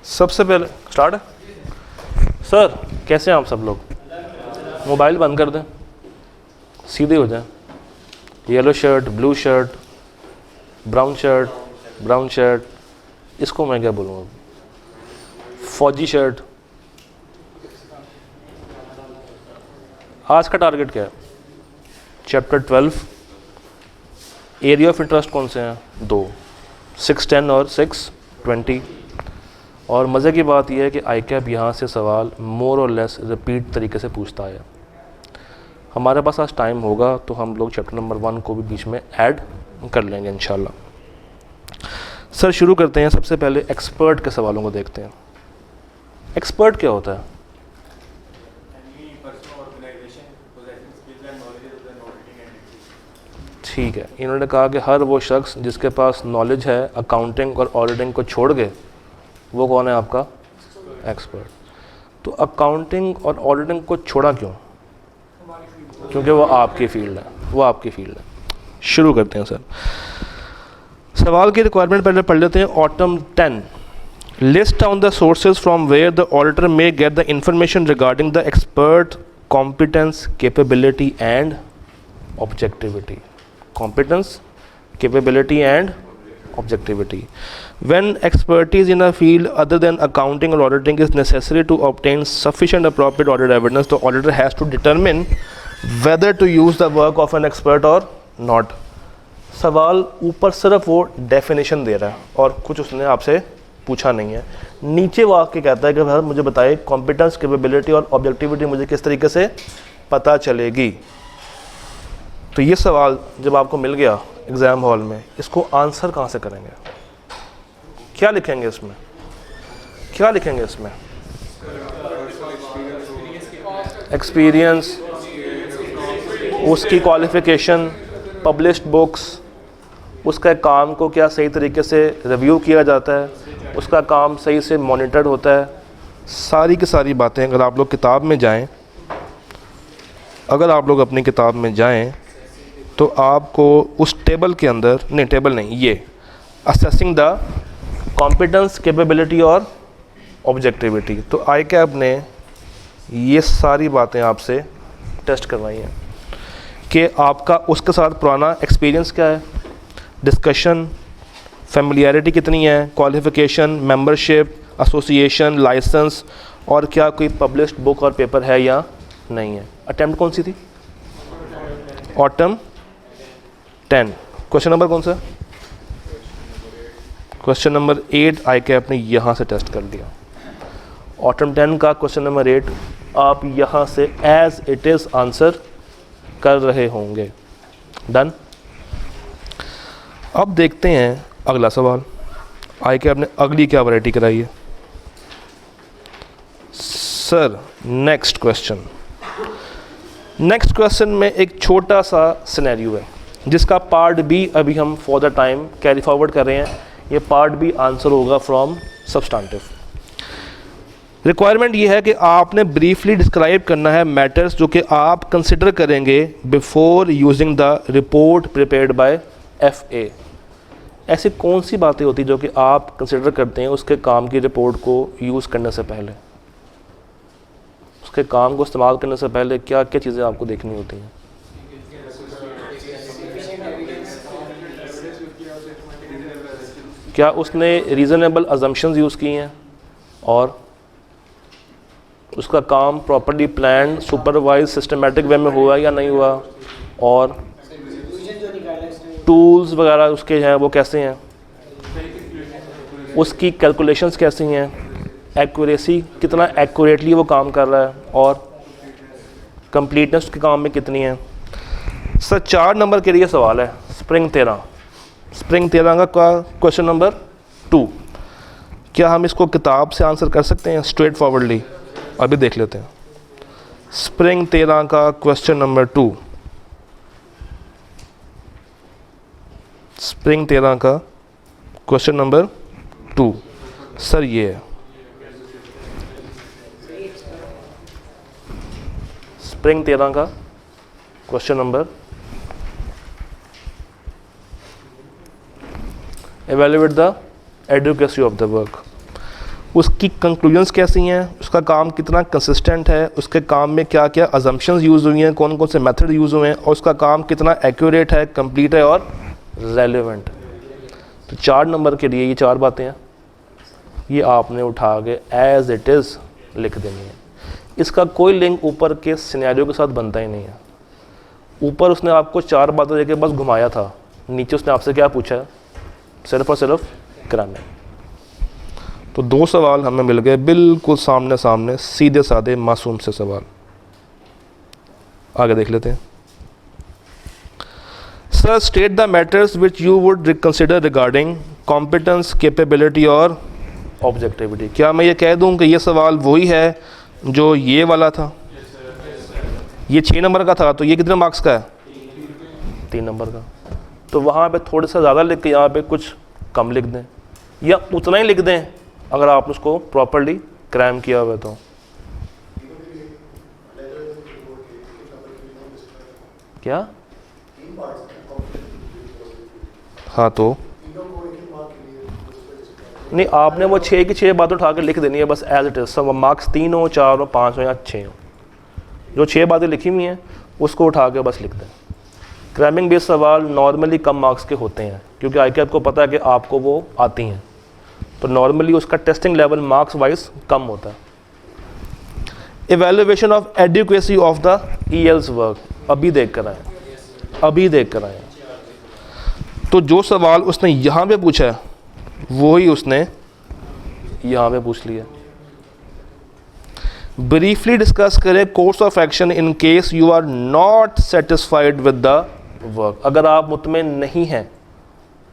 सबसे पहले स्टार्ट है। सर कैसे हैं आप सब लोग? मोबाइल बंद कर दें, सीधे हो जाएं। Yellow shirt, blue shirt, brown shirt, brown shirt, इसको मैं क्या बोलूँगा, फौजी शर्ट। आज का टारगेट क्या है? चैप्टर 12, एरिया ऑफ इंटरेस्ट कौन से हैं? 2, 610 और 620। और मज़े की बात यह है कि ICAP यहाँ से सवाल मोर और लेस रिपीट तरीके से पूछता है। हमारे पास आज टाइम होगा तो हम लोग चैप्टर नंबर 1 को भी बीच में ऐड कर लेंगे इंशाल्लाह। सर शुरू करते हैं। सबसे पहले एक्सपर्ट के सवालों को देखते हैं। एक्सपर्ट क्या होता है? ठीक है, इन्होंने कहा कि हर वो शख्स जिसके पास नॉलेज है अकाउंटिंग और ऑडिटिंग को छोड़ के, वो कौन है आपका? एक्सपर्ट। तो अकाउंटिंग और ऑडिटिंग को छोड़ा क्यों? क्योंकि वो आपकी फील्ड है, वो आपकी फील्ड है। शुरू करते हैं सर। सवाल की रिक्वायरमेंट पहले पढ़ लेते हैं। ऑटम 10, list down the sources from where the auditor may get the information regarding the expert competence, capability and objectivity. Competence, capability and objectivity. When expertise in a field other than accounting or auditing is necessary to obtain sufficient appropriate audit evidence, the auditor has to determine whether to use the work of an expert or not. सवाल ऊपर सिर्फ वो definition दे रहा है और कुछ उसने आपसे पूछा नहीं है। नीचे वाक्य कहता है कि भाई मुझे बताइए कॉम्पिटेंस, कैपेबिलिटी और ऑब्जेक्टिविटी मुझे किस तरीके से पता चलेगी। तो ये सवाल जब आपको मिल गया एग्ज़ाम हॉल में, इसको आंसर कहाँ से करेंगे? क्या लिखेंगे इसमें? क्या लिखेंगे इसमें? एक्सपीरियंस, उसकी क्वालिफ़िकेशन, पब्लिश्ड बुक्स, उसका काम को क्या सही तरीके से रिव्यू किया जाता है, उसका काम सही से मॉनिटर होता है। सारी की सारी बातें अगर आप लोग किताब में जाएं, अगर आप लोग अपनी किताब में जाएं तो आपको उस टेबल के अंदर, नहीं टेबल नहीं, ये असेसिंग द कॉम्पिटेंस, कैपेबिलिटी और ऑब्जेक्टिविटी, तो ICAP ने ये सारी बातें आपसे टेस्ट करवाई हैं कि आपका उसके साथ पुराना एक्सपीरियंस क्या है, डिस्कशन, फेमिलियरिटी कितनी है, क्वालिफ़िकेशन, मेंबरशिप, एसोसिएशन, लाइसेंस, और क्या कोई पब्लिश्ड बुक और पेपर है या नहीं है। अटेम्प्ट कौन सी थी? ऑटम 10। क्वेश्चन नंबर कौन सा? क्वेश्चन नंबर 8 ICAP ने यहाँ से टेस्ट कर दिया। ऑटम 10 का क्वेश्चन नंबर 8 आप यहाँ से एज इट इज़ आंसर कर रहे होंगे। डन। अब देखते हैं अगला सवाल। ICAP ने अगली क्या वैरायटी कराई है? Sir next question. Next question में एक छोटा सा सिनेरियो है जिसका पार्ट बी अभी हम for the time carry forward कर रहे हैं। ये पार्ट बी आंसर होगा फ्रॉम सब्सटेंटिव। रिक्वायरमेंट ये है कि आपने ब्रीफली डिस्क्राइब करना है मैटर्स जो कि आप कंसिडर करेंगे before using the report prepared by FA। ऐसी कौन सी बातें होती जो कि आप कंसिडर करते हैं उसके काम की रिपोर्ट को यूज़ करने से पहले, उसके काम को इस्तेमाल करने से पहले क्या क्या चीज़ें आपको देखनी होती हैं? क्या उसने रीज़नेबल अजम्पशंस यूज़ की हैं, और उसका काम properly plan, supervise, systematic way में हुआ या नहीं हुआ, और टूल्स वगैरह उसके हैं वो कैसे हैं, उसकी कैलकुलेशंस कैसी हैं, एक्यूरेसी, कितना एक्यूरेटली वो काम कर रहा है, और कंप्लीटनेस उसके काम में कितनी है। सर 4 नंबर के लिए सवाल है। स्प्रिंग 13 का क्वेश्चन नंबर 2। क्या हम इसको किताब से आंसर कर सकते हैं स्ट्रेट फॉरवर्डली? अभी देख लेते हैं। स्प्रिंग 13 का क्वेश्चन नंबर 2। स्प्रिंग 13 का क्वेश्चन नंबर 2 सर ये है। स्प्रिंग 13 का question number, evaluate the adequacy of the work। उसकी कंक्लूजन्स कैसी हैं, उसका काम कितना कंसिस्टेंट है, उसके काम में क्या क्या अजम्पशंस यूज़ हुई हैं, कौन कौन से मेथड यूज़ हुए हैं, और उसका काम कितना एक्यूरेट है, कंप्लीट है और रेलेवेंट। तो 4 नंबर के लिए ये 4 बातें हैं, ये आपने उठा के एज़ इट इज़ लिख देनी है। इसका कोई लिंक ऊपर के सिनेरियो के साथ बनता ही नहीं है। ऊपर उसने आपको 4 बातें देके बस घुमाया था, नीचे उसने आपसे क्या पूछा है, सिर्फ और सिर्फ ग्रामर। तो 2 सवाल हमें मिल गए बिल्कुल सामने सामने, सीधे साधे मासूम से सवाल। आगे देख लेते हैं। Sir state the matters which you would consider regarding competence, capability और ऑब्जेक्टिविटी। क्या मैं ये कह दूं कि ये सवाल वही है जो ये वाला था? ये 6 नंबर का था, तो ये कितने मार्क्स का है? 3 नंबर का। तो वहाँ पे थोड़ा सा ज़्यादा लिख के यहाँ पे कुछ कम लिख दें, या उतना ही लिख दें अगर आप उसको प्रॉपर्ली क्रैम किया हुआ है तो। क्या? हाँ, तो नहीं, आपने वो 6 की 6 बातें उठा के लिख देनी है बस एज इट इज। सब मार्क्स 3 हो, 4 हो, 5 हो या 6 हो, जो 6 बातें लिखी हुई हैं उसको उठा के बस लिख दें। क्रैमिंग बेस्ड सवाल नॉर्मली कम मार्क्स के होते हैं, क्योंकि आई को पता है कि आपको वो आती हैं, तो नॉर्मली उसका टेस्टिंग लेवल मार्क्स वाइज कम होता है। Evaluation of adequacy of the EL's work, अभी देख कर आए, अभी देख कर आए। तो जो सवाल उसने यहाँ पे पूछा है वही उसने यहाँ पे पूछ लिया। ब्रीफली डिस्कस करें course of action in case you are not satisfied with the work. अगर आप मुतमईन नहीं हैं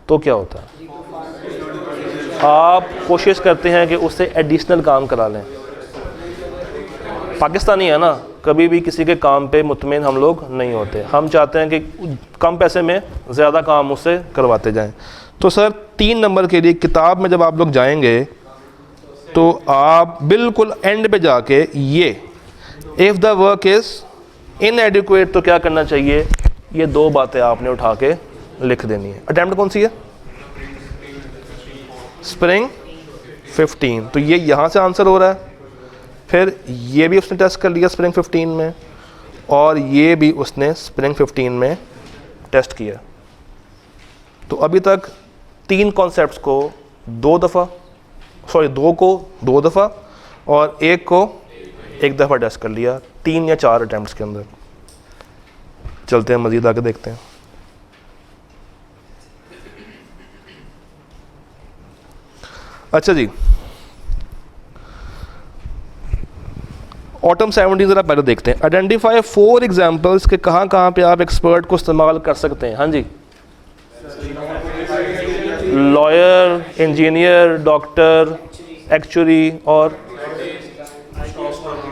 तो क्या होता है? आप कोशिश करते हैं कि उससे एडिशनल काम करा लें। पाकिस्तानी है ना, कभी भी किसी के काम पे मुतमईन हम लोग नहीं होते। हम चाहते हैं कि कम पैसे में ज़्यादा काम उससे करवाते जाएं। तो सर 3 नंबर के लिए किताब में जब आप लोग जाएंगे तो आप बिल्कुल एंड पे जाके ये इफ़ द वर्क इज़ इनएडिक्वेट तो क्या करना चाहिए, ये 2 बातें आपने उठा के लिख देनी है। अटेम्प्ट कौन सी है? स्प्रिंग 15। तो ये यहाँ से आंसर हो रहा है। फिर ये भी उसने टेस्ट कर लिया स्प्रिंग 15 में, और ये भी उसने स्प्रिंग 15 में टेस्ट किया। तो अभी तक 3 कॉन्सेप्ट्स को 2 को 2 दफ़ा और 1 को 1 दफ़ा टेस्ट कर लिया, 3 या 4 अटैम्प्ट्स के अंदर। चलते हैं मज़ीद आगे देखते हैं। अच्छा जी, ऑटम 17 ज़रा पहले देखते हैं। आइडेंटिफाई 4 एग्जाम्पल्स के कहाँ कहाँ पे आप एक्सपर्ट को इस्तेमाल कर सकते हैं। हाँ जी, लॉयर, इंजीनियर, डॉक्टर, एक्चुअरी और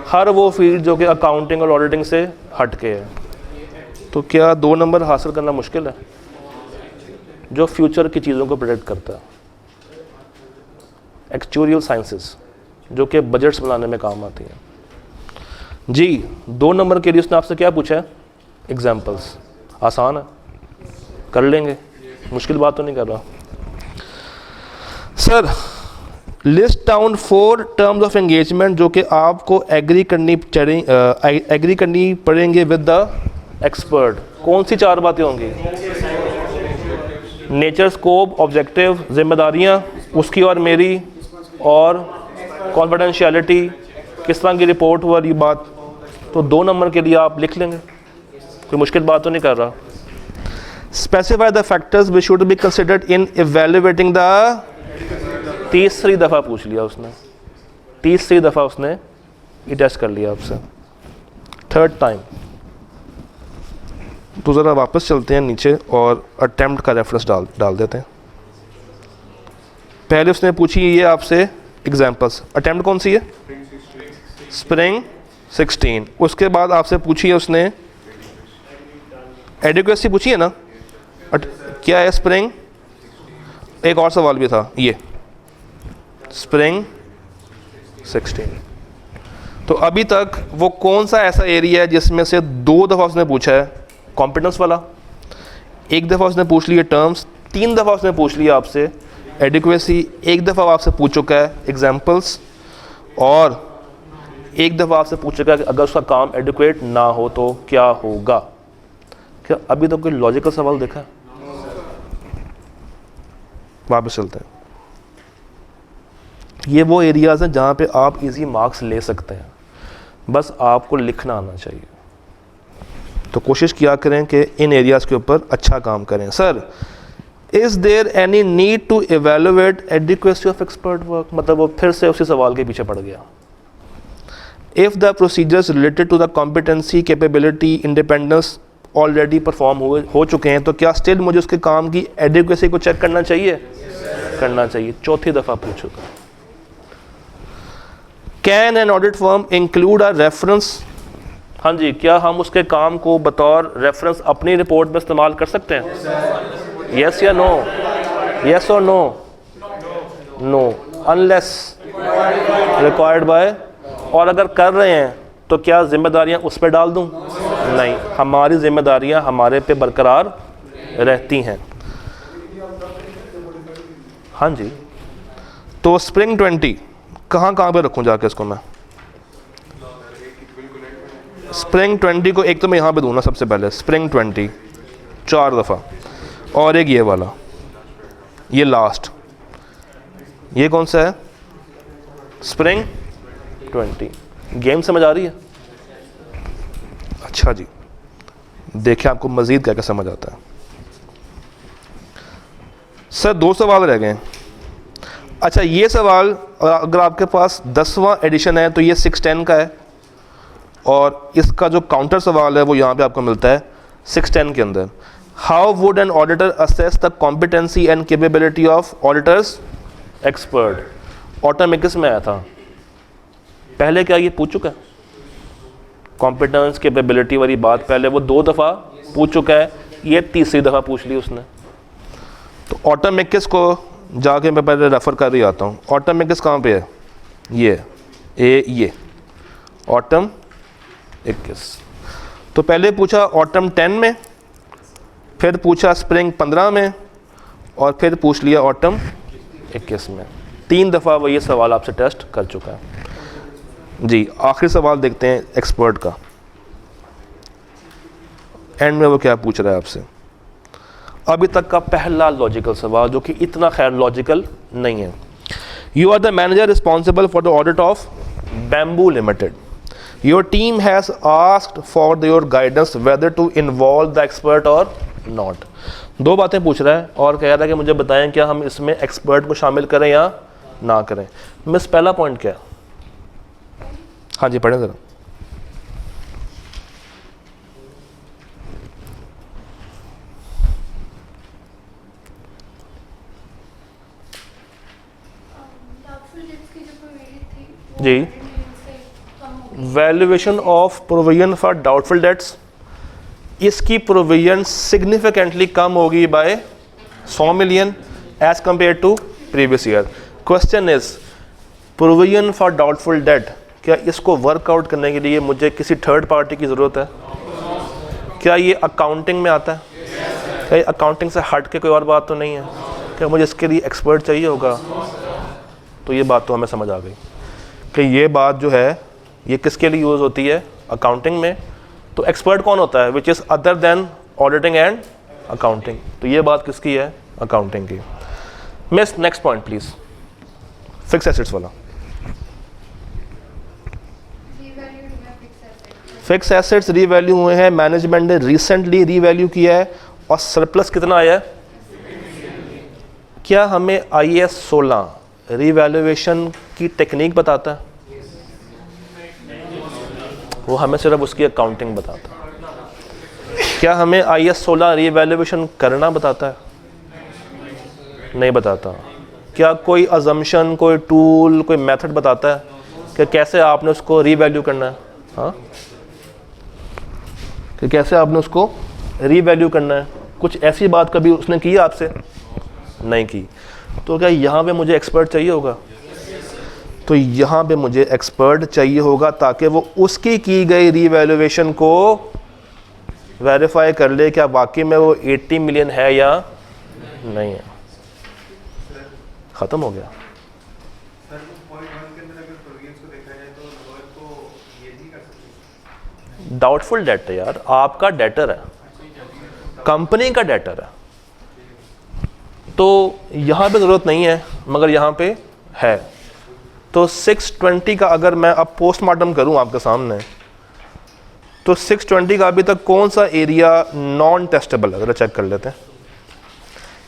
हर वो फील्ड जो कि अकाउंटिंग और ऑडिटिंग से हट के है। तो क्या 2 नंबर हासिल करना मुश्किल है? जो फ्यूचर की चीज़ों को प्रेडिक्ट करता है, एक्चुरियल साइंसेस जो कि बजट्स बनाने में काम आती हैं। जी 2 नंबर के लिए उसने आपसे क्या पूछा है? एग्जाम्पल्स। आसान है, कर लेंगे, मुश्किल बात तो नहीं कर रहा। Sir list down 4 terms of engagement जो कि आपको एग्री करनी पड़ेंगे विद द एक्सपर्ट। कौन सी 4 बातें होंगी? नेचर, स्कोप, ऑब्जेक्टिव, जिम्मेदारियां उसकी और मेरी, और कॉन्फिडेंशियलिटी, किस तरह की रिपोर्ट हुआ ये बात। तो 2 नंबर के लिए आप लिख लेंगे, कोई मुश्किल बात तो नहीं कर रहा। Specify the factors which should be considered in evaluating the, तीसरी दफ़ा पूछ लिया उसने, तीसरी दफ़ा उसने ये टेस्ट कर लिया आपसे, 3rd टाइम। तो ज़रा वापस चलते हैं नीचे और अटेम्प्ट का रेफरेंस डाल देते हैं। पहले उसने पूछी ये आपसे एग्जाम्पल्स। अटेम्प्ट कौन सी है? स्प्रिंग 16। उसके बाद आपसे पूछी है उसने एडिक्वेसी पूछी है ना, क्या है स्प्रिंग? एक और सवाल भी था ये स्प्रिंग 16। तो अभी तक वो कौन सा ऐसा एरिया है जिसमें से 2 दफ़ा उसने पूछा है कॉम्पिटेंस वाला, 1 दफ़ा उसने पूछ लिया टर्म्स, 3 दफ़ा उसने पूछ लिया आपसे एडिक्वेसी एक दफ़ा आपसे पूछ चुका है एग्जाम्पल्स, और एक दफ़ा आपसे पूछ चुका है कि अगर उसका काम एडिक्वेट ना हो तो क्या होगा। क्या अभी तो कोई लॉजिकल सवाल देखा है? वापस चलते हैं। ये वो एरियाज़ हैं जहाँ पे आप इजी मार्क्स ले सकते हैं, बस आपको लिखना आना चाहिए। तो कोशिश किया करें कि इन एरियाज़ के ऊपर अच्छा काम करें। Sir, is there any need to evaluate adequacy of expert work? मतलब वो फिर से उसी सवाल के पीछे पड़ गया। If the procedures related to the competency, capability, independence already perform हो चुके हैं, तो क्या स्टिल मुझे उसके काम की एडिक्वेसी को चेक करना चाहिए? करना चाहिए। चौथी दफ़ा पूछ चुका। Can an audit firm include a reference? हाँ जी, क्या हम उसके काम को बतौर रेफरेंस अपनी रिपोर्ट में इस्तेमाल कर सकते हैं? यस या नो? यस और no? No, unless required by. और अगर कर रहे हैं तो क्या जिम्मेदारियां उस पर डाल दूं? नहीं, हमारी जिम्मेदारियां हमारे पे बरकरार रहती हैं। हाँ जी, तो स्प्रिंग 20 कहाँ पे रखूं जाके इसको मैं? स्प्रिंग 20 को एक तो मैं यहाँ पे दूँ ना सबसे पहले, स्प्रिंग 20 4 दफ़ा, और एक ये वाला, ये लास्ट, ये कौन सा है? स्प्रिंग 20। गेम समझ आ रही है? अच्छा जी, देखिए आपको मज़ीद क्या क्या समझ आता है। सर 2 सवाल रह गए। अच्छा, ये सवाल अगर आपके पास 10वां एडिशन है तो ये 610 का है, और इसका जो काउंटर सवाल है वो यहाँ पे आपको मिलता है 610 के अंदर। How would an auditor assess the competency and capability of auditors expert? Automatics में आया था पहले। क्या ये पूछ चुका है? कॉम्पिटेंस कैपेबिलिटी वाली बात पहले वो 2 दफ़ा पूछ चुका है, ये तीसरी दफ़ा पूछ ली उसने। तो ऑटोमेटिक्स को जाके मैं पहले रेफ़र कर ही आता हूँ। ऑटोमेटिक्स कहाँ पे है? ये ऑटम 21। तो पहले पूछा ऑटम 10 में, फिर पूछा स्प्रिंग 15 में, और फिर पूछ लिया ऑटम 21 में। 3 दफ़ा वो ये सवाल आपसे टेस्ट कर चुका है जी। आखिरी सवाल देखते हैं एक्सपर्ट का, एंड में वो क्या पूछ रहा है आपसे। अभी तक का पहला लॉजिकल सवाल, जो कि इतना खैर लॉजिकल नहीं है। You are the manager responsible for the audit of Bamboo Limited. Your team has asked for your guidance whether to involve the expert or not. 2 बातें पूछ रहा है और कह रहा है कि मुझे बताएं क्या हम इसमें एक्सपर्ट को शामिल करें या ना करें। मिस, पहला पॉइंट क्या है? हाँ जी, पढ़ें ज़रा। जी, valuation of provision for doubtful debts, इसकी प्रोविजन सिग्निफिकेंटली कम होगी by 100 million as compared to previous year. Question is, provision for doubtful debt, क्या इसको वर्कआउट करने के लिए मुझे किसी थर्ड पार्टी की ज़रूरत है? क्या ये अकाउंटिंग में आता है? क्या ये अकाउंटिंग से हट के कोई और बात तो नहीं है? क्या मुझे इसके लिए एक्सपर्ट चाहिए होगा? तो ये बात तो हमें समझ आ गई कि ये बात जो है ये किसके लिए यूज़ होती है? अकाउंटिंग में। तो एक्सपर्ट कौन होता है? Which is other than auditing and accounting. तो ये बात किसकी है? अकाउंटिंग की। Miss, next point please, fix assets वाला। फिक्स एसेट्स रीवैल्यू हुए हैं, मैनेजमेंट ने रिसेंटली रीवैल्यू किया है, और सरप्लस कितना आया है? क्या हमें IAS 16 रीवैल्यूएशन की टेक्निक बताता है? वो हमें सिर्फ उसकी अकाउंटिंग बताता है। क्या हमें IAS 16 रीवैल्यूएशन करना बताता है? नहीं बताता। क्या कोई अजम्पशन, कोई टूल, कोई मेथड बताता है कि कैसे आपने उसको रीवैल्यू करना है? हाँ, कि कैसे आपने उसको रीवैल्यू करना है? कुछ ऐसी बात कभी उसने की आपसे? नहीं की। तो क्या यहाँ पे मुझे एक्सपर्ट चाहिए होगा? तो यहाँ पे मुझे एक्सपर्ट चाहिए होगा ताकि वो उसकी की गई रीवैल्यूएशन को वेरीफाई कर ले क्या वाकई में वो 80 मिलियन है या नहीं है। ख़त्म हो गया। सर पॉइंट 1 के अंदर अगर प्रोविजंस को देखा जाए तो लॉयर को ये नहीं कर सकते। डाउटफुल डेट है यार, आपका डेटर है, कंपनी का डेटर है, तो यहाँ पे ज़रूरत नहीं है मगर यहाँ पे है। तो 620 का अगर मैं अब पोस्टमार्टम करूँ आपके सामने, तो 620 का अभी तक कौन सा एरिया नॉन टेस्टेबल है, ज़रा चेक कर लेते हैं।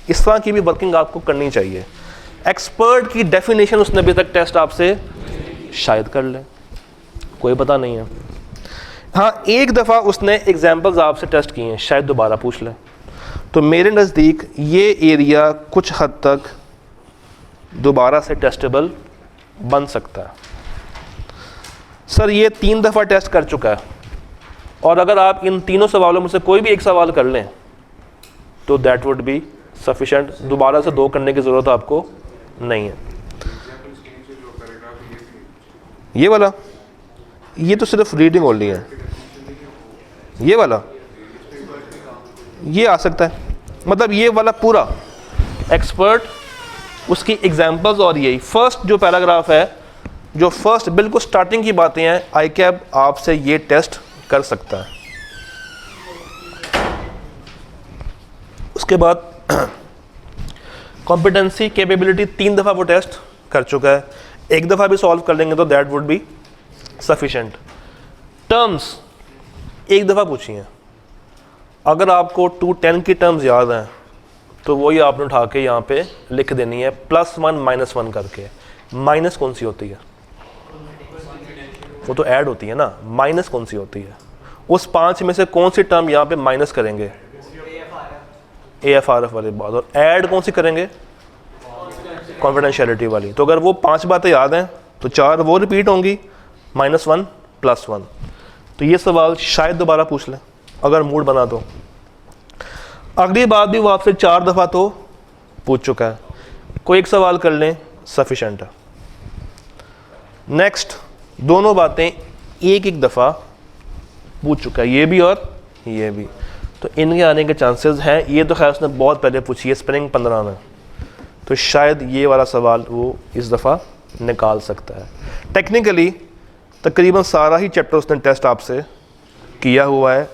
इस तरह की भी वर्किंग आपको करनी चाहिए। एक्सपर्ट की डेफिनेशन उसने अभी तक टेस्ट आपसे शायद कर ले, कोई पता नहीं है। हाँ, एक दफ़ा उसने एग्जाम्पल्स आपसे टेस्ट किए हैं, शायद दोबारा पूछ ले। तो मेरे नज़दीक ये एरिया कुछ हद तक दोबारा से टेस्टेबल बन सकता है। सर ये 3 दफ़ा टेस्ट कर चुका है, और अगर आप इन तीनों सवालों में से कोई भी एक सवाल कर लें तो दैट वुड बी सफिशेंट, दोबारा से 2 करने की ज़रूरत आपको नहीं है। ये वाला, ये तो सिर्फ रीडिंग ओनली है। ये वाला, ये आ सकता है, मतलब ये वाला पूरा एक्सपर्ट, उसकी एग्जांपल्स, और यही फर्स्ट जो पैराग्राफ है, जो फर्स्ट बिल्कुल स्टार्टिंग की बातें हैं, आई कैब आपसे ये टेस्ट कर सकता है। उसके बाद कॉम्पिटेंसी कैपेबिलिटी 3 दफ़ा वो टेस्ट कर चुका है, 1 दफ़ा भी सॉल्व कर लेंगे तो that would be sufficient. Terms 1 दफ़ा पूछी हैं, अगर आपको 210 की टर्म्स याद हैं तो वही आपने उठा के यहाँ पे लिख देनी है, +1 -1 करके। माइनस कौन सी होती है? वो तो ऐड होती है ना, माइनस कौन सी होती है? उस 5 में से कौन सी टर्म यहाँ पे माइनस करेंगे? AFRF वाली बात। और ऐड कौन सी करेंगे? कॉन्फिडेंशियलिटी वाली। तो अगर वो 5 बातें याद हैं तो 4 वो रिपीट होंगी, -1 +1। तो ये सवाल शायद दोबारा पूछ लें अगर मूड बना तो। अगली बात भी वो आपसे 4 दफ़ा तो पूछ चुका है, कोई एक सवाल कर लें सफिशेंट है। नेक्स्ट, दोनों बातें एक दफ़ा पूछ चुका है, ये भी और ये भी, तो इनके आने के चांसेस हैं। ये तो खैर उसने बहुत पहले पूछी है, स्प्रिंग 15 में, तो शायद ये वाला सवाल वो इस दफ़ा निकाल सकता है। टेक्निकली तकरीबन सारा ही चैप्टर उसने टेस्ट आपसे किया हुआ है,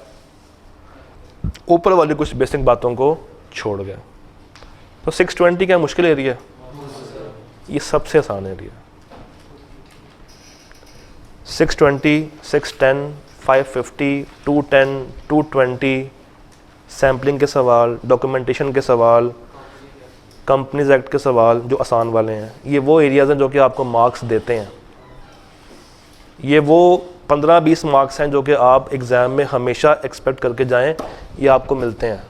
ऊपर वाली कुछ बेसिक बातों को छोड़ गया। तो 620 क्या मुश्किल एरिया? ये सबसे आसान एरिया। 620, 610, 550, 210, 220, सैम्पलिंग के सवाल, डॉक्यूमेंटेशन के सवाल, कंपनीज एक्ट के सवाल जो आसान वाले हैं, ये वो एरियाज़ हैं जो कि आपको मार्क्स देते हैं। ये वो 15-20 मार्क्स हैं जो कि आप एग्ज़ाम में हमेशा एक्सपेक्ट करके जाएं, ये आपको मिलते हैं,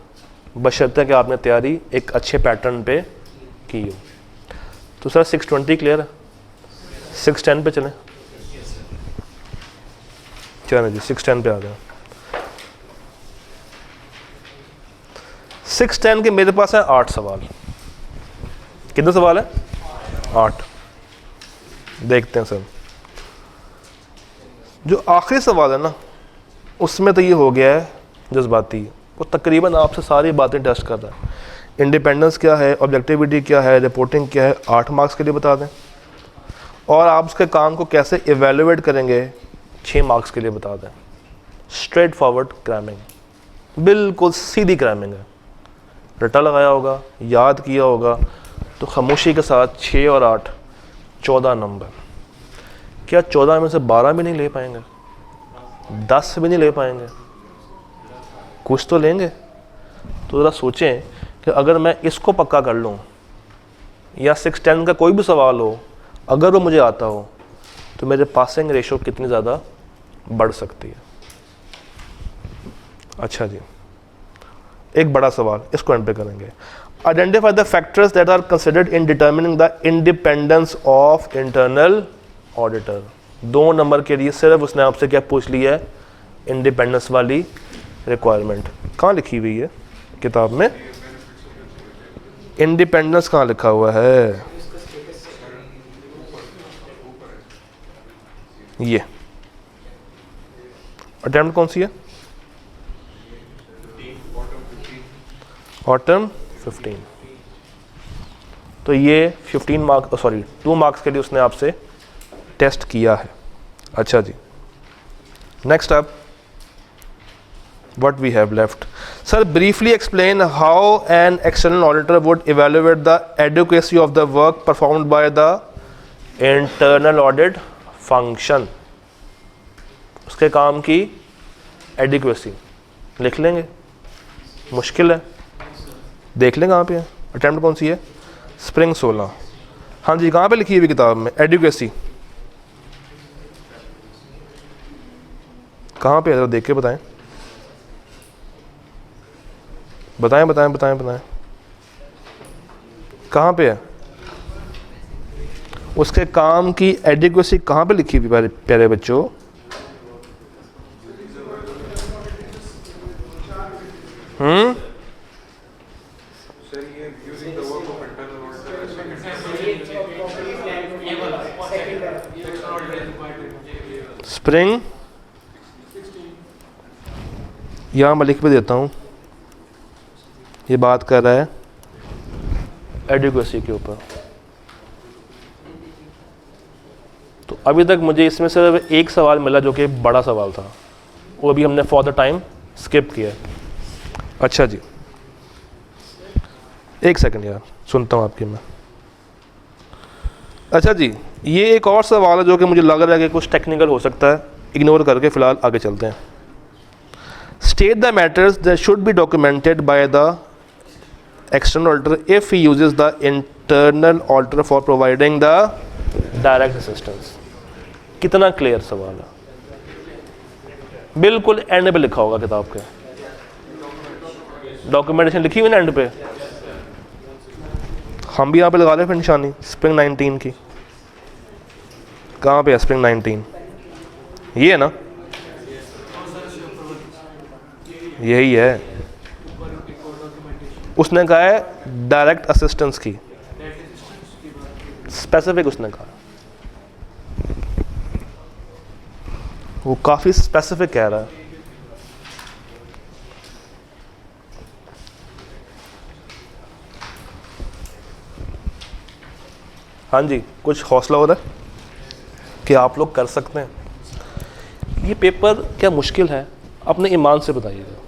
बशर्ते कि आपने तैयारी एक अच्छे पैटर्न पे की हो। तो सर 620 क्लियर है, 610 पे चलें। चलें जी 610 पे आ गए। 610 के मेरे पास है 8 सवाल। कितने सवाल है? 8। देखते हैं सर। जो आखिरी सवाल है ना, उसमें तो ये हो गया है जज्बाती, वो तकरीबन आपसे सारी बातें टेस्ट कर रहा है। इंडिपेंडेंस क्या है, ऑब्जेक्टिविटी क्या है, रिपोर्टिंग क्या है, 8 मार्क्स के लिए बता दें, और आप उसके काम को कैसे एवेलुएट करेंगे 6 मार्क्स के लिए बता दें। स्ट्रेट फॉरवर्ड क्रैमिंग, बिल्कुल सीधी क्रैमिंग है। रटा लगाया होगा, याद किया होगा, तो खामोशी के साथ 6 और 8 14 नंबर। क्या 14 में से 12 भी नहीं ले पाएंगे? 10 भी नहीं ले पाएंगे? कुछ तो लेंगे। तो ज़रा सोचें कि अगर मैं इसको पक्का कर लूँ, या 610 का कोई भी सवाल हो, अगर वो मुझे आता हो, तो मेरे पासिंग रेशो कितनी ज़्यादा बढ़ सकती है। अच्छा जी, एक बड़ा सवाल, इसको एंड पे करेंगे। Identify the factors that are considered in determining the independence of internal auditor. 2 number के लिए सिर्फ उसने आपसे क्या पूछ लिया है? इंडिपेंडेंस वाली रिक्वायरमेंट। कहाँ लिखी हुई है किताब में? इंडिपेंडेंस कहाँ लिखा हुआ है? ये अटेम्प्ट कौन सी है? ऑटम 15। तो ये 15 मार्क्स, सॉरी 2 मार्क्स के लिए उसने आपसे टेस्ट किया है। अच्छा जी, next up what we have left. Sir, briefly explain how an external auditor would evaluate the adequacy of the work performed by the internal audit function. उसके काम की adequacy लिख लेंगे, मुश्किल है, देख लें कहाँ पे है, अटैम्प्ट कौन सी है, स्प्रिंग 16। हाँ जी, कहाँ पे लिखी हुई किताब में एडिक्वेसी, कहाँ पे है, जरा देख के बताएं, बताएं बताएं बताएं बताएं, कहाँ पे है, उसके काम की एडिक्वेसी कहाँ पे लिखी हुई प्यारे बच्चों। स्प्रिंग, यहाँ मैं लिख भी देता हूँ, ये बात कर रहा है एडिक्वेसी के ऊपर। तो अभी तक मुझे इसमें सिर्फ एक सवाल मिला जो कि बड़ा सवाल था, वो भी हमने फॉर द टाइम स्किप किया। अच्छा जी, एक सेकंड यार, सुनता हूँ आपकी मैं। अच्छा जी, ये एक और सवाल है जो कि मुझे लग रहा है कि कुछ टेक्निकल हो सकता है, इग्नोर करके फ़िलहाल आगे चलते हैं। State the matters that should be documented by the external auditor if he uses the internal auditor for providing the direct assistance। कितना क्लियर सवाल है, बिल्कुल एंड पे लिखा होगा किताब के, डॉक्यूमेंटेशन लिखी हुई ना एंड पे, हम भी यहाँ पे लगा लें फिर निशानी स्प्रिंग 19 की। कहाँ पे है स्प्रिंग 19, ये है ना, यही है, उसने कहा है डायरेक्ट असिस्टेंस की, स्पेसिफिक उसने कहा, वो काफ़ी स्पेसिफिक कह रहा है। हाँ जी, कुछ हौसला हो रहा है कि आप लोग कर सकते हैं। ये पेपर क्या मुश्किल है, अपने ईमान से बताइएगा।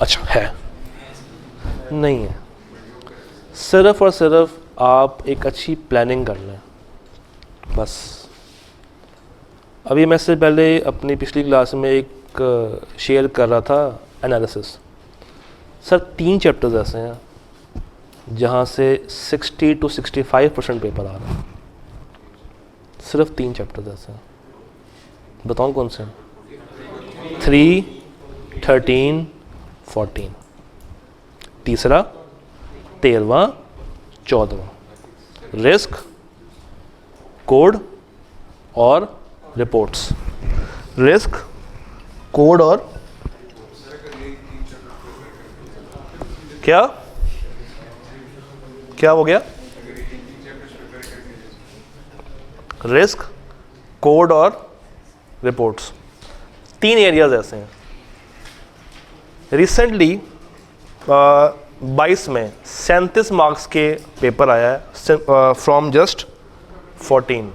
अच्छा है, नहीं है, सिर्फ और सिर्फ आप एक अच्छी प्लानिंग कर लें बस। अभी मैं इससे पहले अपनी पिछली क्लास में एक शेयर कर रहा था एनालिसिस। सर 3 चैप्टर्स ऐसे हैं जहाँ से 60 to 65% पेपर आ रहा है, सिर्फ 3 चैप्टर्स ऐसे हैं, बताऊँ कौन से हैं? 3, 13, 14, तीसरा 13वां 14वां, रिस्क, कोड और रिपोर्ट्स, रिस्क, कोड और क्या क्या हो गया, रिस्क, कोड और रिपोर्ट्स, 3 एरियाज ऐसे हैं। रिसेंटली 22 में 37 मार्क्स के पेपर आया है फ्रॉम जस्ट 14,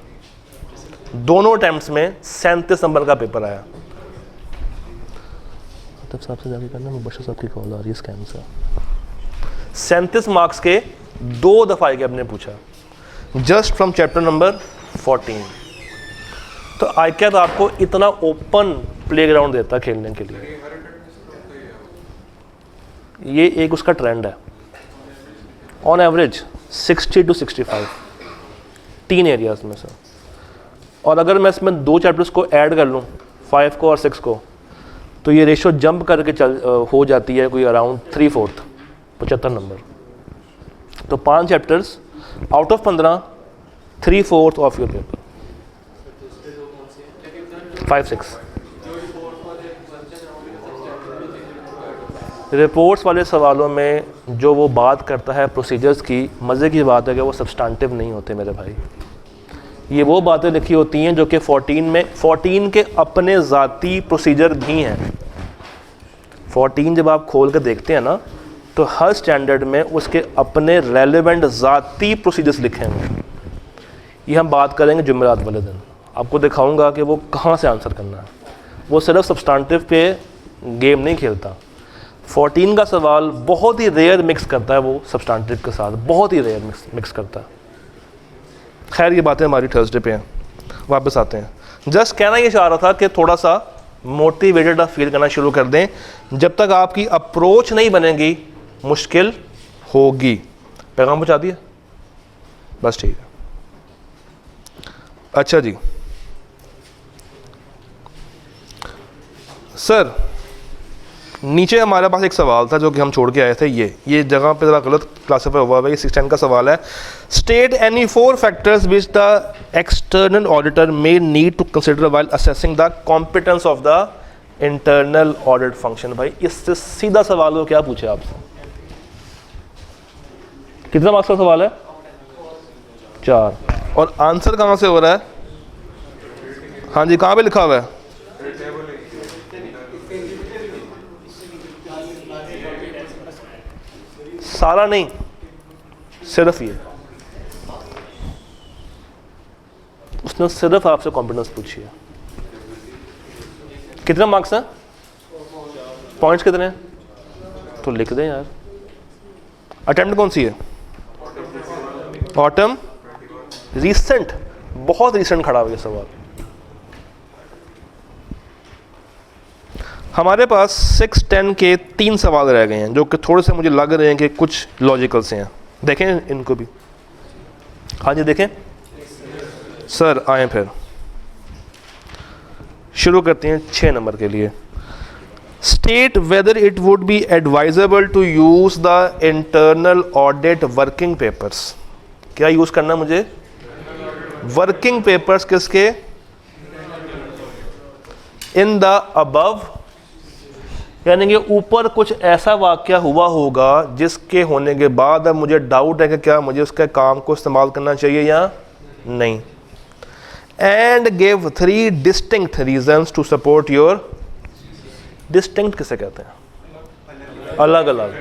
दोनों अटेम्प्ट्स में 37 नंबर का पेपर आया। तब साहब से जाके करना, मुबशर साहब की कॉल आ रही है स्कैम से। 37 मार्क्स के 2 दफ़ा के आपने पूछा जस्ट फ्रॉम चैप्टर नंबर 14। तो आई क्या आपको इतना ओपन प्लेग्राउंड देता खेलने के लिए, ये एक उसका ट्रेंड है। ऑन एवरेज 60 to 65, 3 एरियाज में से। और अगर मैं इसमें 2 चैप्टर्स को ऐड कर लूँ, 5 को और 6 को, तो ये रेशो जंप करके हो जाती है कोई अराउंड 3/4, 75 नंबर। तो 5 chapters out of 15, 3/4 of your paper, 5-6। Reports वाले सवालों में जो वो बात करता है प्रोसीजर्स की, मज़े की बात है कि वो सब्सटेंटिव नहीं होते मेरे भाई। ये वो बातें लिखी होती हैं जो कि 14 के अपने ज़ाती प्रोसीजर भी हैं। 14 जब आप खोल कर देखते हैं ना, तो हर स्टैंडर्ड में उसके अपने रेलेवेंट ज़ाती प्रोसीजर्स लिखे हैं। ये हम बात करेंगे जुमेरात वाले दिन, आपको दिखाऊंगा कि वो कहाँ से आंसर करना है। वो सिर्फ सब्सटेंटिव पे गेम नहीं खेलता। 14 का सवाल बहुत ही रेयर मिक्स करता है वो सब्सटेंटिव के साथ, बहुत ही रेयर मिक्स करता है। खैर ये बातें हमारी थर्सडे पे हैं, वापस आते हैं। जस्ट कहना ये चाह रहा था कि थोड़ा सा मोटिवेटेड आप फील करना शुरू कर दें। जब तक आपकी अप्रोच नहीं बनेगी मुश्किल होगी। पैगाम पहुँचा दिया, बस ठीक है। अच्छा जी सर, नीचे हमारे पास एक सवाल था जो कि हम छोड़ के आए थे। ये जगह पे ज़रा गलत क्लासीफाई हुआ है। ये 610 का सवाल है। State any 4 factors which the external auditor may need to consider while assessing the competence of the internal audit function. भाई इससे सीधा सवाल हो, क्या पूछे आपसे? कितना मार्क्स का सवाल है? 4। और आंसर कहाँ से हो रहा है? हाँ जी, कहाँ पे लिखा हुआ है? सारा नहीं, सिर्फ ये। उसने सिर्फ आपसे कॉम्पिटेंस पूछी है। कितने मार्क्स हैं? पॉइंट्स कितने हैं? तो लिख दें यार। अटेम्प्ट कौन सी है? ऑटम रीसेंट, बहुत रीसेंट खड़ा हुआ ये सवाल। हमारे पास 610 के 3 सवाल रह गए हैं जो कि थोड़े से मुझे लग रहे हैं कि कुछ लॉजिकल से हैं। देखें इनको भी। हाँ जी देखें सर, आए फिर शुरू करते हैं 6 नंबर के लिए। State whether it would be advisable to use the internal audit working papers. क्या यूज करना मुझे? वर्किंग पेपर्स किसके? इन द अबव, यानी कि ऊपर कुछ ऐसा वाकया हुआ होगा जिसके होने के बाद अब मुझे डाउट है कि क्या मुझे उसके काम को इस्तेमाल करना चाहिए या नहीं। And give 3 distinct reasons to support your. Distinct किसे कहते हैं? अलग अलग।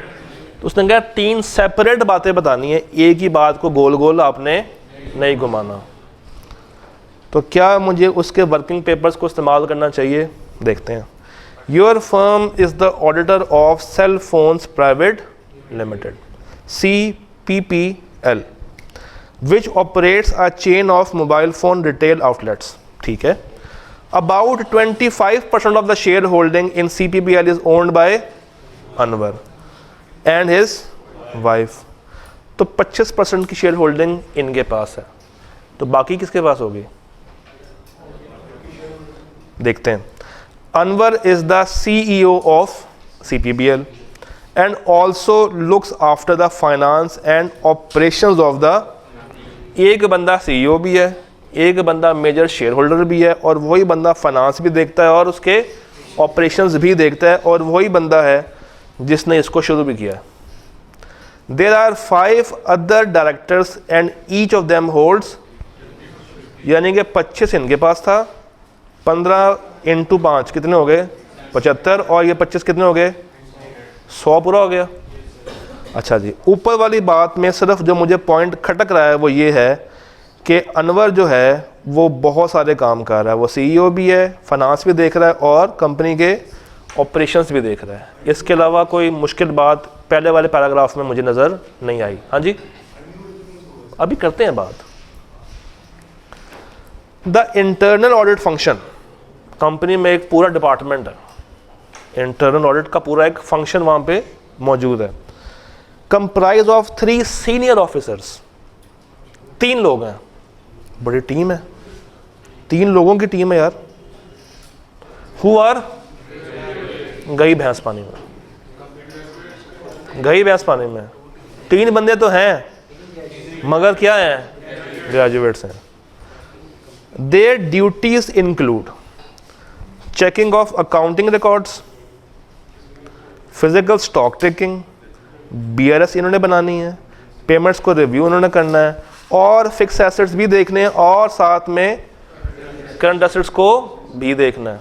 तो उसने कहा 3 सेपरेट बातें बतानी है, एक ही बात को गोल गोल आपने नहीं घुमाना। तो क्या मुझे उसके वर्किंग पेपर्स को इस्तेमाल करना चाहिए? देखते हैं। Your firm is the auditor of Cell Phones Private Limited, CPPL, which operates a chain of mobile phone retail outlets. ठीक है। About 25% of the shareholding in CPPL is owned by Anwar and his wife. तो 25% की share holding इनके पास है, तो बाकी किसके पास होगी? देखते हैं। Anwar is the CEO of CPBL and also looks after the finance and operations of the। एक बंदा CEO भी है, एक बंदा मेजर शेयर होल्डर भी है, और वही बंदा फाइनेंस भी देखता है और उसके ऑपरेशंस भी देखता है, और वही बंदा है जिसने इसको शुरू भी किया। There are 5 other directors and each of them holds, यानी कि 25 इनके पास था, 15 × 5 कितने हो गए? 75, और ये 25 कितने हो गए? 100 पूरा हो गया। अच्छा जी, ऊपर वाली बात में सिर्फ जो मुझे पॉइंट खटक रहा है वो ये है कि अनवर जो है वो बहुत सारे काम कर रहा है। वो CEO भी है, फाइनेंस भी देख रहा है, और कंपनी के ऑपरेशंस भी देख रहा है। इसके अलावा कोई मुश्किल बात पहले वाले पैराग्राफ में मुझे नज़र नहीं आई। हाँ जी, अभी करते हैं बात। The internal audit function, company में एक पूरा डिपार्टमेंट है, इंटरनल ऑडिट का पूरा एक फंक्शन वहाँ पे मौजूद है। कंप्राइज ऑफ 3 सीनियर ऑफिसर्स, 3 लोग हैं, बड़ी टीम है, 3 लोगों की टीम है यार। Who are? गई भैंस पानी में, गई भैंस पानी में। 3 बंदे तो हैं मगर क्या हैं? ग्रेजुएट्स हैं। Their duties include checking of accounting records, physical stock taking, BRS इन्होंने बनानी है, पेमेंट्स को रिव्यू उन्होंने करना है, और फिक्स एसेट्स भी देखने हैं, और साथ में करंट एसेट्स को भी देखना है।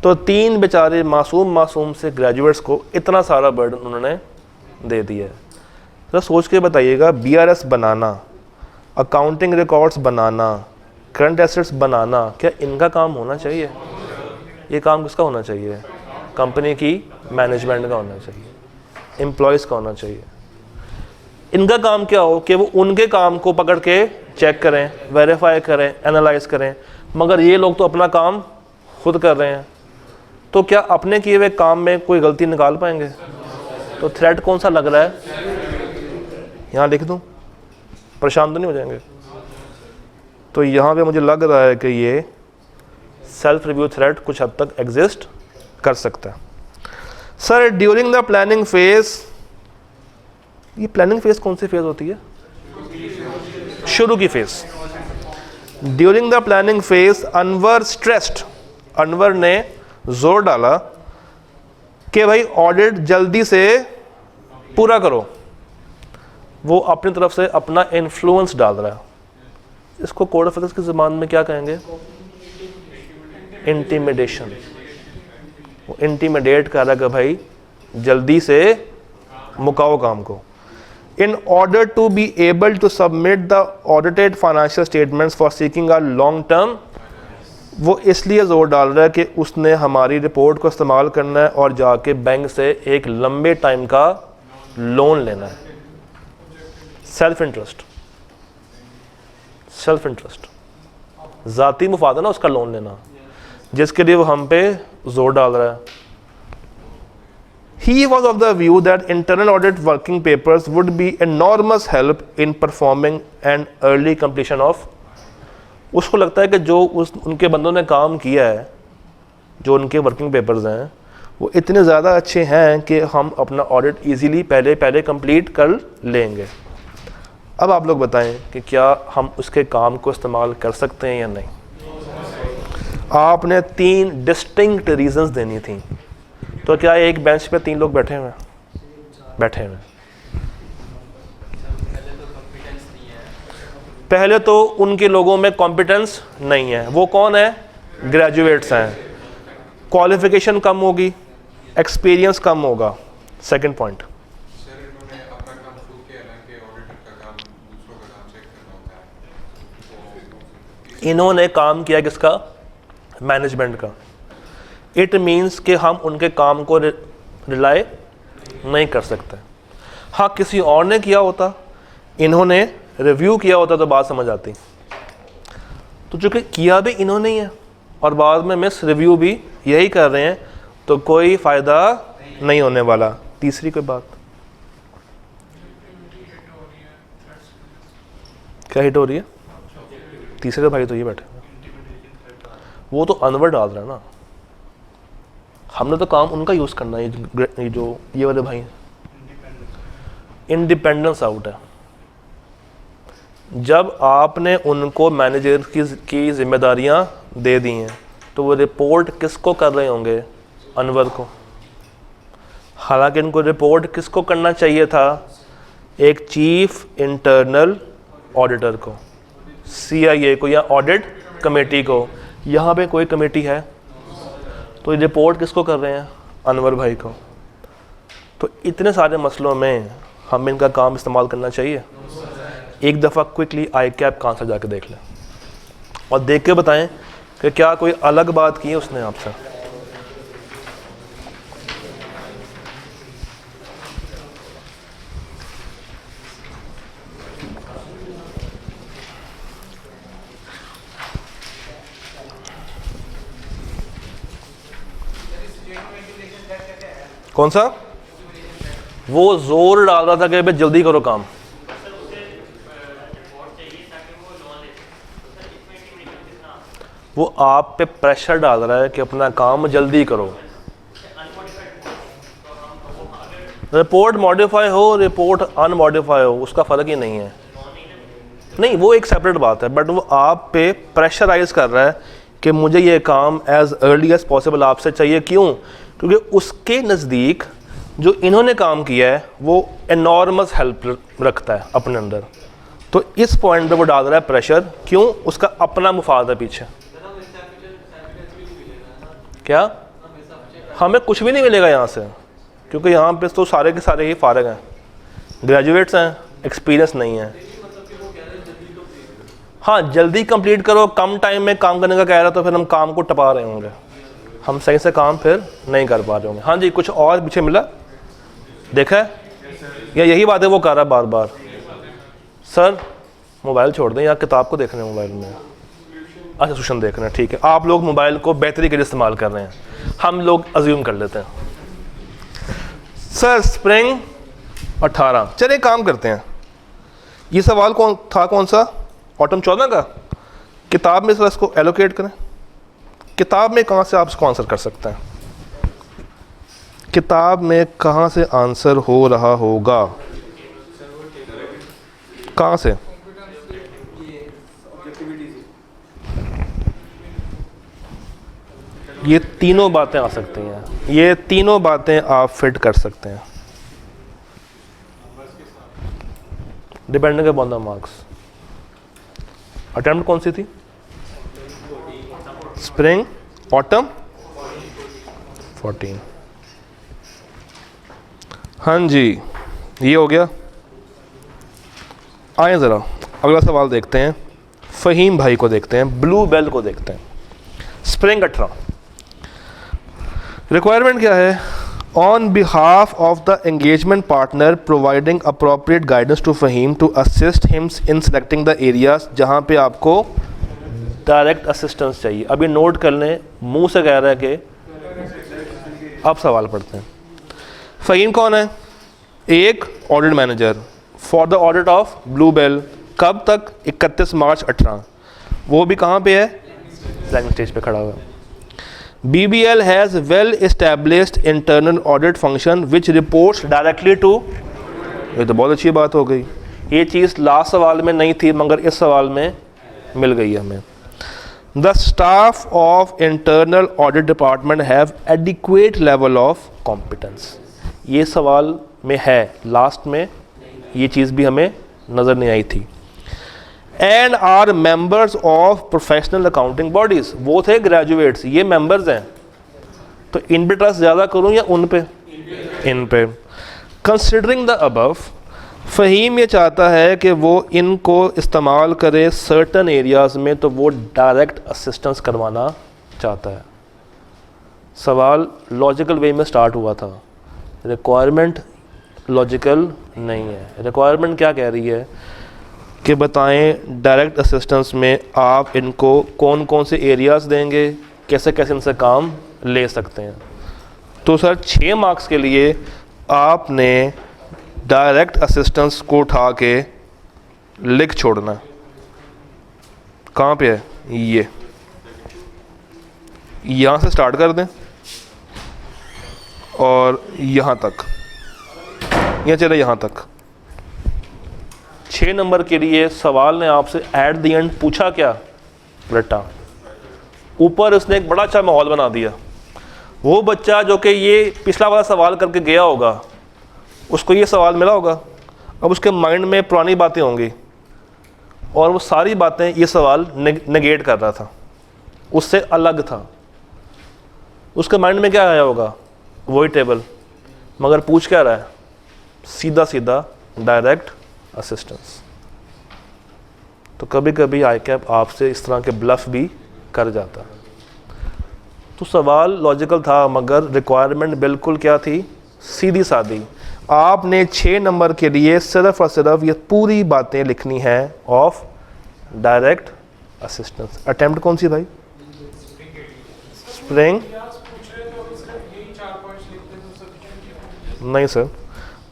तो 3 बेचारे मासूम से ग्रेजुएट्स को इतना सारा बर्डन उन्होंने दे दी है। तो सोच के बताइएगा, BRS बनाना, अकाउंटिंग रिकॉर्ड्स बनाना, करंट एसेट्स बनाना, क्या इनका काम होना चाहिए? ये काम किसका होना चाहिए? कंपनी की मैनेजमेंट का होना चाहिए, एम्प्लॉयज़ का होना चाहिए। इनका काम क्या हो कि वो उनके काम को पकड़ के चेक करें, वेरीफाई करें, एनालाइज करें, मगर ये लोग तो अपना काम खुद कर रहे हैं, तो क्या अपने किए हुए काम में कोई गलती निकाल पाएंगे? तो थ्रेट कौन सा लग रहा है? यहाँ लिख दूँ, परेशान तो नहीं हो जाएंगे? तो यहाँ पे मुझे लग रहा है कि ये सेल्फ रिव्यू थ्रेट कुछ हद तक एग्जिस्ट कर सकता है। Sir during the planning phase, ये प्लानिंग फेज कौन सी फेज होती है? शुरू की phase. During the planning phase Anwar stressed, Anwar ने जोर डाला कि भाई ऑडिट जल्दी से पूरा करो। वो अपनी तरफ से अपना इन्फ्लुएंस डाल रहा है। इसको कोड ऑफ एथिक्स की ज़बान में क्या कहेंगे? इंटिमिडेशन। वो इंटिमिडेट कर रहा है कि भाई जल्दी से मुकाओ काम को। In order to be able to submit the audited financial statements for seeking a long term, वो इसलिए जोर डाल रहा है कि उसने हमारी रिपोर्ट को इस्तेमाल करना है और जाके बैंक से एक लंबे टाइम का लोन लेना है। सेल्फ इंटरेस्ट, सेल्फ इंटरेस्ट, ज़ाती मुफाद है ना उसका लोन लेना, जिसके लिए वो हम पे जोर डाल रहा है। He was of the view that internal audit working papers would be enormous help in performing an early completion of, उसको लगता है कि जो उनके बंदों ने काम किया है, जो उनके वर्किंग पेपर्स हैं, वो इतने ज़्यादा अच्छे हैं कि हम अपना ऑडिट इजीली पहले कंप्लीट कर लेंगे। अब आप लोग बताएं कि क्या हम उसके काम को इस्तेमाल कर सकते हैं या नहीं। आपने 3 डिस्टिंक्ट रीजंस देनी थी। तो क्या एक बेंच पे 3 लोग बैठे हुए हैं? पहले तो उनके लोगों में कॉम्पिटेंस नहीं है। वो कौन है? ग्रेजुएट्स हैं। क्वालिफिकेशन कम होगी, एक्सपीरियंस कम होगा। सेकंड पॉइंट, इन्होंने काम किया किसका? मैनेजमेंट का। इट मीन्स कि हम उनके काम को रिलाई नहीं कर सकते। हाँ, किसी और ने किया होता, इन्होंने रिव्यू किया होता तो बात समझ आती। तो चूँकि किया भी इन्होंने ही है और बाद में मिस रिव्यू भी यही कर रहे हैं, तो कोई फ़ायदा नहीं होने वाला। तीसरी कोई बात क्या हिट हो रही है? तीसरे भाई तो ये बैठे, वो तो अनवर डाल रहा है ना, हमने तो काम उनका यूज़ करना है। जो ये वाले भाई इंडिपेंडेंस आउट है। जब आपने उनको मैनेजर की जिम्मेदारियां दे दी हैं तो वो रिपोर्ट किसको कर रहे होंगे? अनवर को। हालांकि इनको रिपोर्ट किसको करना चाहिए था? एक चीफ इंटरनल ऑडिटर को, CIA को या ऑडिट कमेटी को। यहाँ पे कोई कमेटी है तो ये रिपोर्ट किसको कर रहे हैं? अनवर भाई को। तो इतने सारे मसलों में हम इनका काम इस्तेमाल करना चाहिए। एक दफ़ा क्विकली ICAP का आंसर जाके देख लें और देख के बताएं कि क्या कोई अलग बात की है उसने आपसे। कौन सा? वो जोर डाल रहा था कि भाई जल्दी करो काम। वो आप पे प्रेशर डाल रहा है कि अपना काम जल्दी करो। रिपोर्ट मॉडिफाई हो, रिपोर्ट अनमॉडिफाई हो, उसका फ़र्क ही नहीं है। नहीं, वो एक सेपरेट बात है, बट वो आप पे प्रेशराइज कर रहा है कि मुझे ये काम एज अर्ली एज पॉसिबल आपसे चाहिए। क्यों? क्योंकि उसके नज़दीक जो इन्होंने काम किया है वो एनॉर्मस हेल्प रखता है अपने अंदर। तो इस पॉइंट पे वो डाल रहा है प्रेशर। क्यों? उसका अपना मुफाद है पीछे। क्या? हमें कुछ भी नहीं मिलेगा यहाँ से। क्योंकि यहाँ पे तो सारे के सारे ही फारग हैं, ग्रेजुएट्स हैं, एक्सपीरियंस नहीं है। हाँ जल्दी कंप्लीट करो, कम टाइम में काम करने का कह रहा है, तो फिर हम काम को टपा रहे होंगे, हम सही से काम फिर नहीं कर पा रहे होंगे। हाँ जी, कुछ और पीछे मिला, देखा है या यही बात है वो कर रहा है बार बार। सर मोबाइल छोड़ दें या किताब को देख रहे हैं मोबाइल में? अच्छा ट्यूशन देख रहे हैं, ठीक है। आप लोग मोबाइल को बेहतरी के लिए इस्तेमाल कर रहे हैं, हम लोग अज्यूम कर लेते हैं। सर स्प्रिंग 18, चलिए काम करते हैं। ये सवाल कौन सा? ऑटम 14 का। किताब में सर इसको एलोकेट करें, किताब में कहाँ से आप इसको आंसर कर सकते हैं? किताब में कहाँ से आंसर हो रहा होगा? कहाँ से? ये तीनों बातें आ सकती हैं, ये तीनों बातें आप फिट कर सकते हैं, depending upon the marks. Attempt कौन सी थी? Spring, autumn 14। हाँ जी, ये हो गया। आए ज़रा अगला सवाल देखते हैं, फ़हीम भाई को देखते हैं, ब्लू बेल को देखते हैं। स्प्रिंग 18, रिक्वायरमेंट क्या है? On behalf of the engagement partner providing appropriate guidance to Faheem to assist him in selecting the areas. जहाँ पे आपको डायरेक्ट असिस्टेंस चाहिए। अभी नोट कर लें, मुंह से कह रहा है कि अब सवाल पढ़ते हैं। फ़हीम कौन है? एक audit manager for the audit of Blue Bell. कब तक? 31 मार्च 18। वो भी कहाँ पे है? प्लानिंग स्टेज पे खड़ा हुआ है। BBL has well established internal audit function which reports directly to, ये तो बहुत अच्छी बात हो गई। ये चीज़ लास्ट सवाल में नहीं थी मगर इस सवाल में मिल गई हमें। The staff of internal audit department have adequate level of competence। ये सवाल में है, लास्ट में ये चीज़ भी हमें नज़र नहीं आई थी। And are members of professional accounting bodies. वो थे ग्रेजुएट्स, ये मेंबर्स हैं, तो इन पे ट्रस्ट ज़्यादा करूँ या उन पे? इन पे। कंसिडरिंग द अबव, फ़हीम ये चाहता है कि वो इनको इस्तेमाल करे सर्टन एरियाज़ में, तो वो डायरेक्ट असिस्टेंस करवाना चाहता है। सवाल लॉजिकल वे में स्टार्ट हुआ था, रिक्वायरमेंट लॉजिकल नहीं है। रिक्वायरमेंट क्या कह रही है कि बताएं डायरेक्ट असिस्टेंस में आप इनको कौन कौन से एरियाज़ देंगे, कैसे कैसे इनसे काम ले सकते हैं। तो सर 6 मार्क्स के लिए आपने डायरेक्ट असिस्टेंस को उठा के लिख छोड़ना। कहाँ पे है? ये यहाँ से स्टार्ट कर दें और यहाँ तक, यहाँ चले यहाँ तक। 6 नंबर के लिए सवाल ने आपसे एट द एंड पूछा क्या? रट्टा। ऊपर उसने एक बड़ा अच्छा माहौल बना दिया। वो बच्चा जो कि ये पिछला वाला सवाल करके गया होगा, उसको ये सवाल मिला होगा, अब उसके माइंड में पुरानी बातें होंगी और वो सारी बातें ये सवाल नेगेट कर रहा था, उससे अलग था। उसके माइंड में क्या आया होगा? वही टेबल, मगर पूछ क्या रहा है? सीधा सीधा डायरेक्ट असिस्टेंस। तो कभी कभी ICAP आपसे इस तरह के ब्लफ भी कर जाता। तो सवाल लॉजिकल था मगर रिक्वायरमेंट बिल्कुल क्या थी? सीधी सादी। आपने 6 नंबर के लिए सिर्फ और सिर्फ ये पूरी बातें लिखनी है ऑफ डायरेक्ट असिस्टेंस। अटेम्प्ट कौन सी भाई? स्प्रिंग नहीं सर,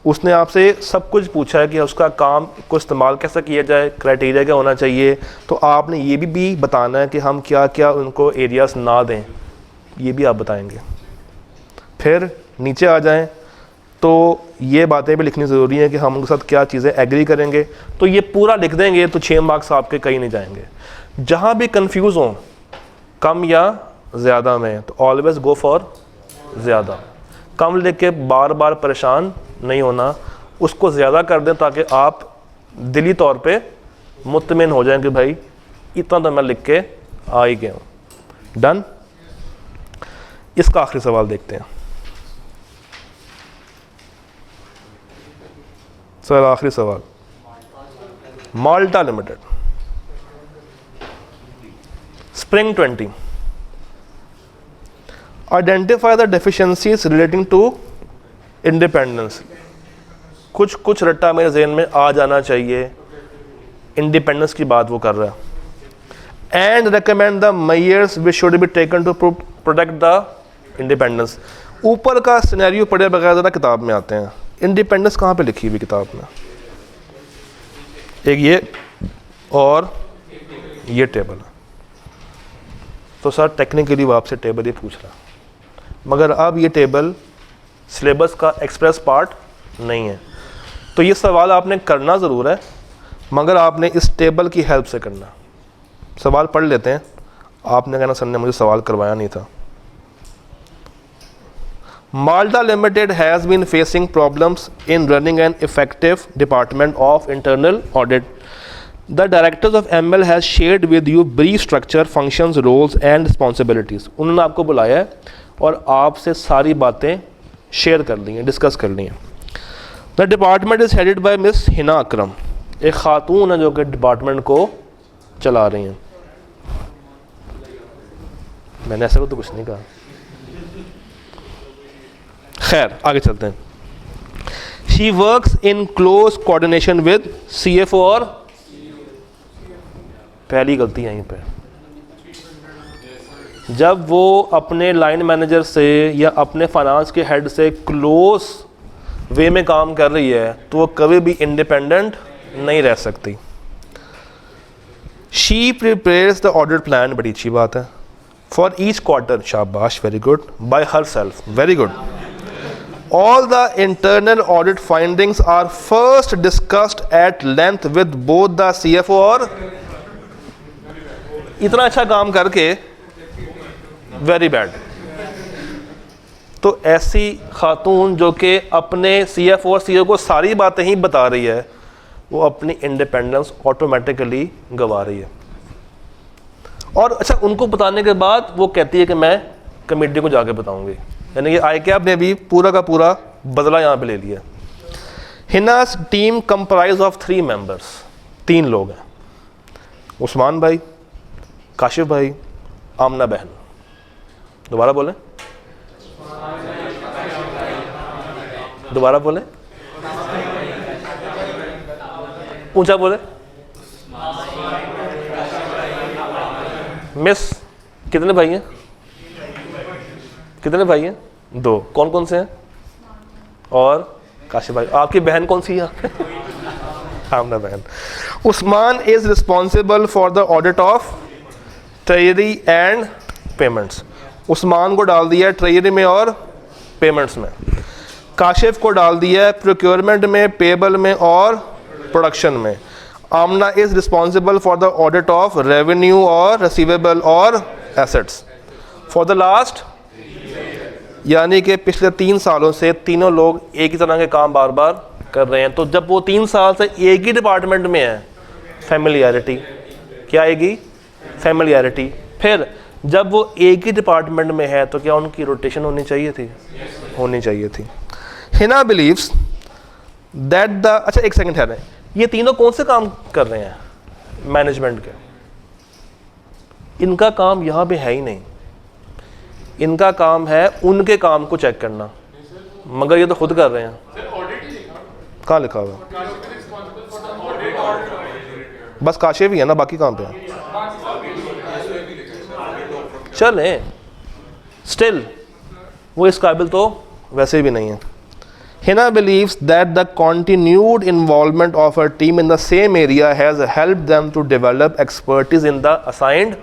उसने आपसे सब कुछ पूछा है कि उसका काम को इस्तेमाल कैसे किया जाए, क्राइटेरिया क्या होना चाहिए। तो आपने ये भी बताना है कि हम क्या क्या उनको एरियाज़ ना दें, ये भी आप बताएंगे। फिर नीचे आ जाएं तो ये बातें भी लिखनी ज़रूरी है कि हम उनके साथ क्या चीज़ें एग्री करेंगे। तो ये पूरा लिख देंगे तो 6 मार्क्स आपके कहीं नहीं जाएंगे। जहाँ भी कंफ्यूज हों कम या ज़्यादा में, तो ऑलवेज़ गो फॉर ज़्यादा। कम लिख के बार बार परेशान नहीं होना, उसको ज़्यादा कर दें ताकि आप दिली तौर पे मुतमिन हो जाएं कि भाई इतना तो मैं लिख के आ ही गया हूँ। डन। इसका आखिरी सवाल देखते हैं। सर आखिरी सवाल, Malta limited, spring 20, identify the deficiencies relating to independence. कुछ रट्टा मेरे जहन में आ जाना चाहिए, इंडिपेंडेंस की बात वो कर रहा है। And recommend the measures which should be taken to protect the independence. ऊपर का सिनेरियो पढ़े बगैर ज़रा किताब में आते हैं, इंडिपेंडेंस कहाँ पे लिखी हुई किताब में? एक ये और ये टेबल है। तो सर टेक्निकली वो आपसे टेबल ही पूछ रहा, मगर अब ये टेबल सिलेबस का एक्सप्रेस पार्ट नहीं है। तो ये सवाल आपने करना ज़रूर है, मगर आपने इस टेबल की हेल्प से करना। सवाल पढ़ लेते हैं, आपने कहना सर ने मुझे सवाल करवाया नहीं था। Malta Limited has been facing problems in running an effective department of internal audit. The directors of ML has shared with you brief structure, functions, roles and responsibilities. उन्होंने आपको बुलाया है और आपसे सारी बातें शेयर कर ली हैं, डिस्कस कर ली हैं। The department is headed by Miss Hina अकरम, एक खातून है जो कि डिपार्टमेंट को चला रही हैं। मैंने ऐसा तो कुछ नहीं कहा। खैर आगे चलते हैं। She works in close coordination with CFO और पहली गलती यहीं पे, जब वो अपने लाइन मैनेजर से या अपने फाइनेंस के हेड से क्लोज वे में काम कर रही है तो वो कभी भी इंडिपेंडेंट नहीं रह सकती। She prepares the audit plan, बड़ी अच्छी बात है, फॉर ईच क्वार्टर, शाबाश, very good, bye her self, very good. All the internal audit findings are first discussed at length with both the CFO और इतना अच्छा काम करके वेरी बैड। तो ऐसी खातून जो कि अपने CFO और CEO को सारी बातें ही बता रही है, वो अपनी इंडिपेंडेंस ऑटोमेटिकली गंवा रही है। और अच्छा, उनको बताने के बाद वो कहती है कि मैं कमेटी को जाके बताऊंगी, यानी कि ICAP ने भी पूरा का पूरा बदला यहाँ पे ले लिया। हिनास टीम कंप्राइज ऑफ 3 मेंबर्स, 3 लोग हैं, उस्मान भाई, काशिफ भाई, आमना बहन। दोबारा बोलें, दोबारा बोलें, ऊंचा बोले। मिस कितने भाई हैं? कितने भाई हैं? 2। कौन कौन से हैं? और काशिफ भाई। आपकी बहन कौन सी है? आमना बहन। Usman is responsible for the audit of treasury and payments. Usman को डाल दिया ट्रेजरी में और पेमेंट्स में। काशिफ को डाल दिया है प्रोक्योरमेंट में, पेबल में और प्रोडक्शन में। Amna is responsible for the audit of revenue और रिसीवेबल और एसेट्स फॉर द लास्ट, यानी कि पिछले 3 सालों से तीनों लोग एक ही तरह के काम बार बार कर रहे हैं। तो जब वो 3 साल से एक ही डिपार्टमेंट में है, फैमिलियरिटी क्या आएगी? फैमिलियरिटी। फिर जब वो एक ही डिपार्टमेंट में है तो क्या उनकी रोटेशन होनी चाहिए थी? होनी चाहिए थी। हिना बिलीव्स दैट द, अच्छा एक सेकंड ठहरें, ये तीनों कौन से काम कर रहे हैं? मैनेजमेंट के। इनका काम यहाँ पे है ही नहीं, इनका काम है उनके काम को चेक करना, मगर ये तो खुद कर रहे हैं। कहाँ लिखा हुआ? बस काशिफ ही है ना, बाकी काम पे है। चलें, स्टिल वो इस काबिल तो वैसे भी नहीं है। Hina believes that the continued involvement of her team in the same area has helped them to develop expertise in the assigned।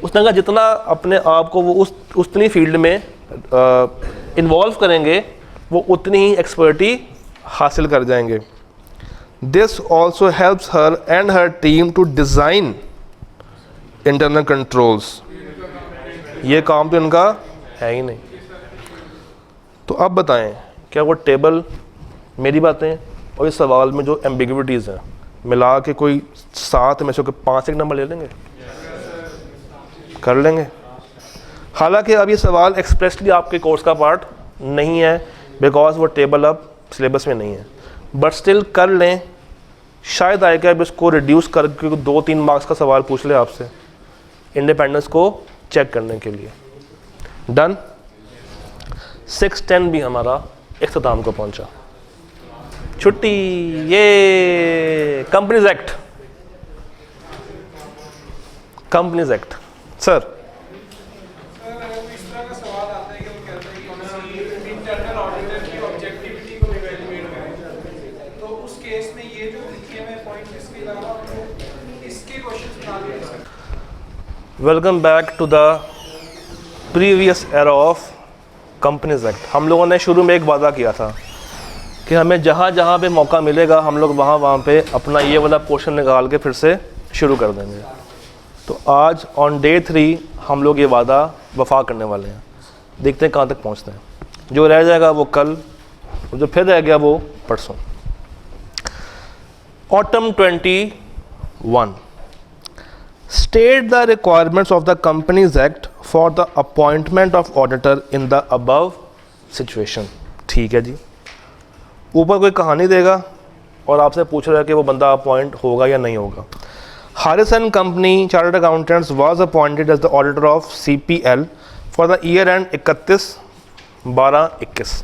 उसने कहा जितना अपने आप को वो उतनी फील्ड में इन्वॉल्व करेंगे वो उतनी ही एक्सपर्टी हासिल कर जाएंगे। This also helps her and her team to design internal controls। ये काम तो इनका है ही नहीं। तो अब बताएं, क्या वो टेबल, मेरी बातें और इस सवाल में जो एम्बिग्विटीज़ हैं मिला के कोई 7 में से 5 एक नंबर ले लेंगे? कर लेंगे। हालांकि अब ये सवाल एक्सप्रेसली आपके कोर्स का पार्ट नहीं है, बिकॉज वो टेबल अब सिलेबस में नहीं है, बट स्टिल कर लें, शायद आएगा अब इसको रिड्यूस करके 2-3 मार्क्स का सवाल पूछ ले आपसे इंडिपेंडेंस को चेक करने के लिए। डन। 610 भी हमारा इख्तिताम को पहुंचा। छुट्टी। ये companies act, companies act. Sir इस तरह का सवाल आता है कि वो कहते हैं कि इंटरनल ऑडिटर की ऑब्जेक्टिविटी को इवैल्यूएट करें, तो उस केस में ये जो लिखे हुए पॉइंट इसके अलावा इसके क्वेश्चंस बना दिए sir. Welcome back to the previous era of companies Act. हम लोगों ने शुरू में एक वादा किया था कि हमें जहाँ जहाँ पे मौका मिलेगा हम लोग वहाँ पे अपना ये वाला पोर्शन निकाल के फिर से शुरू कर देंगे। तो आज ऑन डे 3 हम लोग ये वादा वफा करने वाले हैं। देखते हैं कहाँ तक पहुँचते हैं। जो रह जाएगा वो कल, जो फिर रह गया वो परसों। Autumn 21 state the requirements of the companies act for the appointment of auditor in the above situation. ठीक है जी, ऊपर कोई कहानी देगा और आपसे पूछ रहा है कि वो बंदा अपॉइंट होगा या नहीं होगा। Harris and Company Chartered Accountants was appointed as the auditor of CPL for the year end 31/12/21।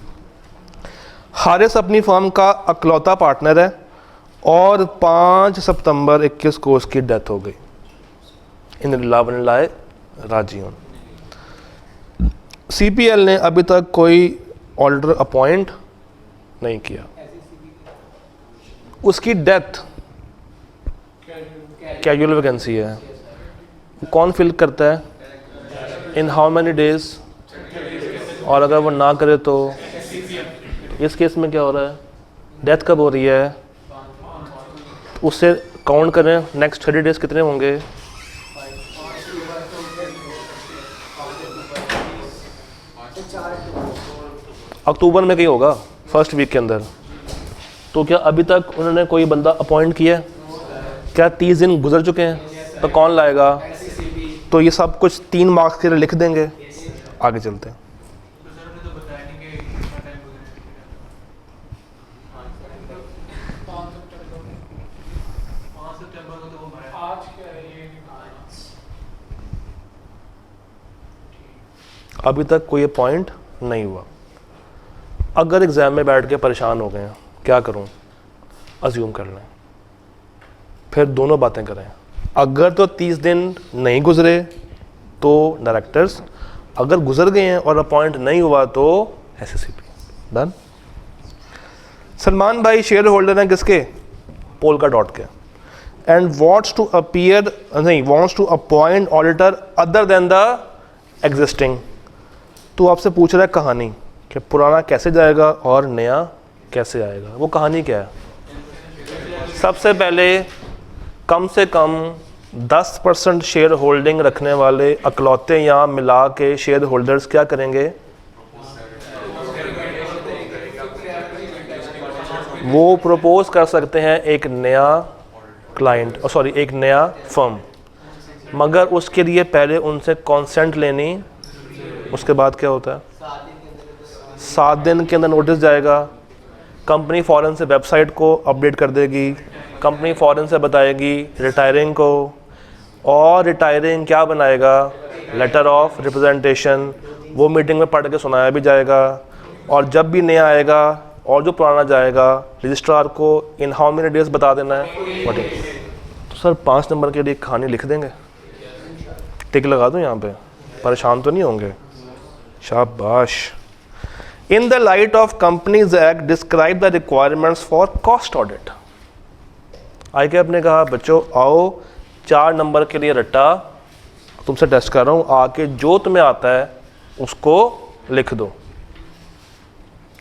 Haris अपनी फर्म का अकलौता पार्टनर है और 5 सितंबर 21 को उसकी डेथ हो गई। इन लिल्लाहि व इन्ना इलैहि राजिऊन। CPL ने अभी तक कोई ऑडिटर अपॉइंट नहीं किया। उसकी डेथ कैजुअल वैकेंसी है। कौन फिल करता है, इन हाउ मैनी डेज, और अगर वो ना करे तो इस केस में क्या हो रहा है, डेथ कब हो रही है, उससे काउंट करें नेक्स्ट 30 डेज कितने होंगे। अक्टूबर में कहीं होगा फर्स्ट वीक के अंदर। तो क्या अभी तक उन्होंने कोई बंदा अपॉइंट किया है? क्या 30 दिन गुजर चुके हैं? तो कौन लाएगा? तो ये सब कुछ 3 मार्क्स के लिए लिख देंगे। आगे चलते हैं। अभी तक कोई पॉइंट नहीं हुआ। अगर एग्ज़ाम में बैठ के परेशान हो गए हैं, क्या करूं? अज्यूम कर लें, फिर दोनों बातें करें। अगर तो 30 दिन नहीं गुजरे तो डायरेक्टर्स, अगर गुजर गए हैं और अपॉइंट नहीं हुआ तो SSCP। डन। सलमान भाई शेयर होल्डर हैं किसके? पोल्का डॉट के। And wants to appoint auditor other than the existing. तो आपसे पूछ रहा है कहानी कि पुराना कैसे जाएगा और नया कैसे आएगा। वो कहानी क्या है? सबसे पहले कम से कम 10% शेयर होल्डिंग रखने वाले अकलौते या मिला के शेयर होल्डर्स क्या करेंगे? वो प्रपोज कर सकते हैं एक नया क्लाइंट, एक नया फर्म, मगर उसके लिए पहले उनसे कॉन्सेंट लेनी। उसके बाद क्या होता है? 7 दिन के अंदर नोटिस जाएगा। कंपनी फ़ौरन से वेबसाइट को अपडेट कर देगी। कंपनी फ़ौरन से बताएगी रिटायरिंग को, और रिटायरिंग क्या बनाएगा? Letter of representation. वो मीटिंग में पढ़ के सुनाया भी जाएगा। और जब भी नया आएगा और जो पुराना जाएगा, रजिस्ट्रार को इन हाउ मेनी डेज बता देना है। What is. तो सर 5 नंबर के लिए कहानी लिख देंगे, टिक लगा दो यहाँ पे, परेशान तो नहीं होंगे? शाबाश। In the light of companies act describe the requirements for cost audit. आई के अपने कहा बच्चों आओ 4 नंबर के लिए रट्टा तुमसे टेस्ट कर रहा हूँ, आके जो तुम्हें आता है उसको लिख दो।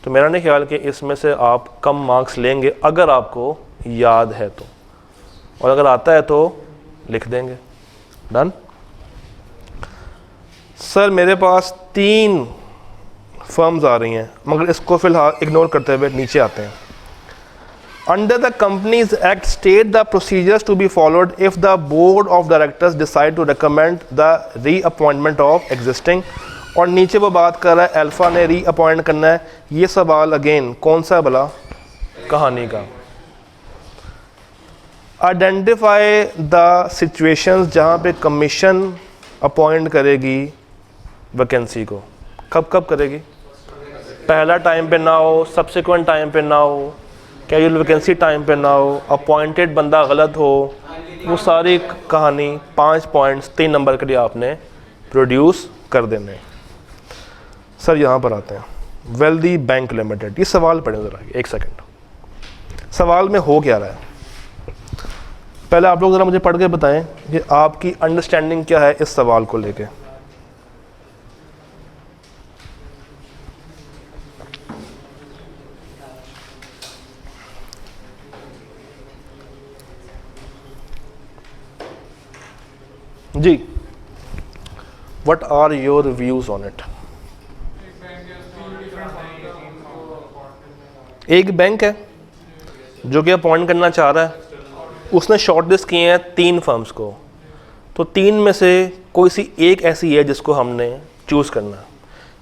तो मेरा नहीं ख्याल कि इसमें से आप कम मार्क्स लेंगे अगर आपको याद है तो, और अगर आता है तो लिख देंगे। डन। सर मेरे पास 3 फर्म्स आ रही हैं, मगर इसको फिलहाल इग्नोर करते हुए नीचे आते हैं। Under the Companies Act, state the procedures to be followed if the board of directors decide to recommend the reappointment of existing। और नीचे वो बात कर रहा है अल्फा ने रीअपॉइंट करना है। ये सवाल अगेन कौन सा भला? कहानी का। आइडेंटिफाई द सिचुएशंस जहाँ पे कमीशन अपॉइंट करेगी वैकेंसी को। कब कब करेगी? पहला टाइम पे ना हो, सब्सिक्वेंट टाइम पे ना हो, कैजुअल वैकेंसी टाइम पे ना हो, अपॉइंटेड बंदा गलत हो, वो सारी कहानी 5 पॉइंट्स 3 नंबर के लिए आपने प्रोड्यूस कर देने। सर यहाँ पर आते हैं, वेल्दी बैंक लिमिटेड, ये सवाल पढ़ें ज़रा, एक सेकंड। सवाल में हो क्या रहा है पहले आप लोग ज़रा मुझे पढ़ के बताएं कि आपकी अंडरस्टैंडिंग क्या है इस सवाल को लेके। जी, what are your views on it? एक बैंक है जो कि अपॉइंट करना चाह रहा है, उसने शॉर्टलिस्ट किए हैं 3 फर्म्स को, तो 3 में से कोई सी एक ऐसी है जिसको हमने चूज़ करना है,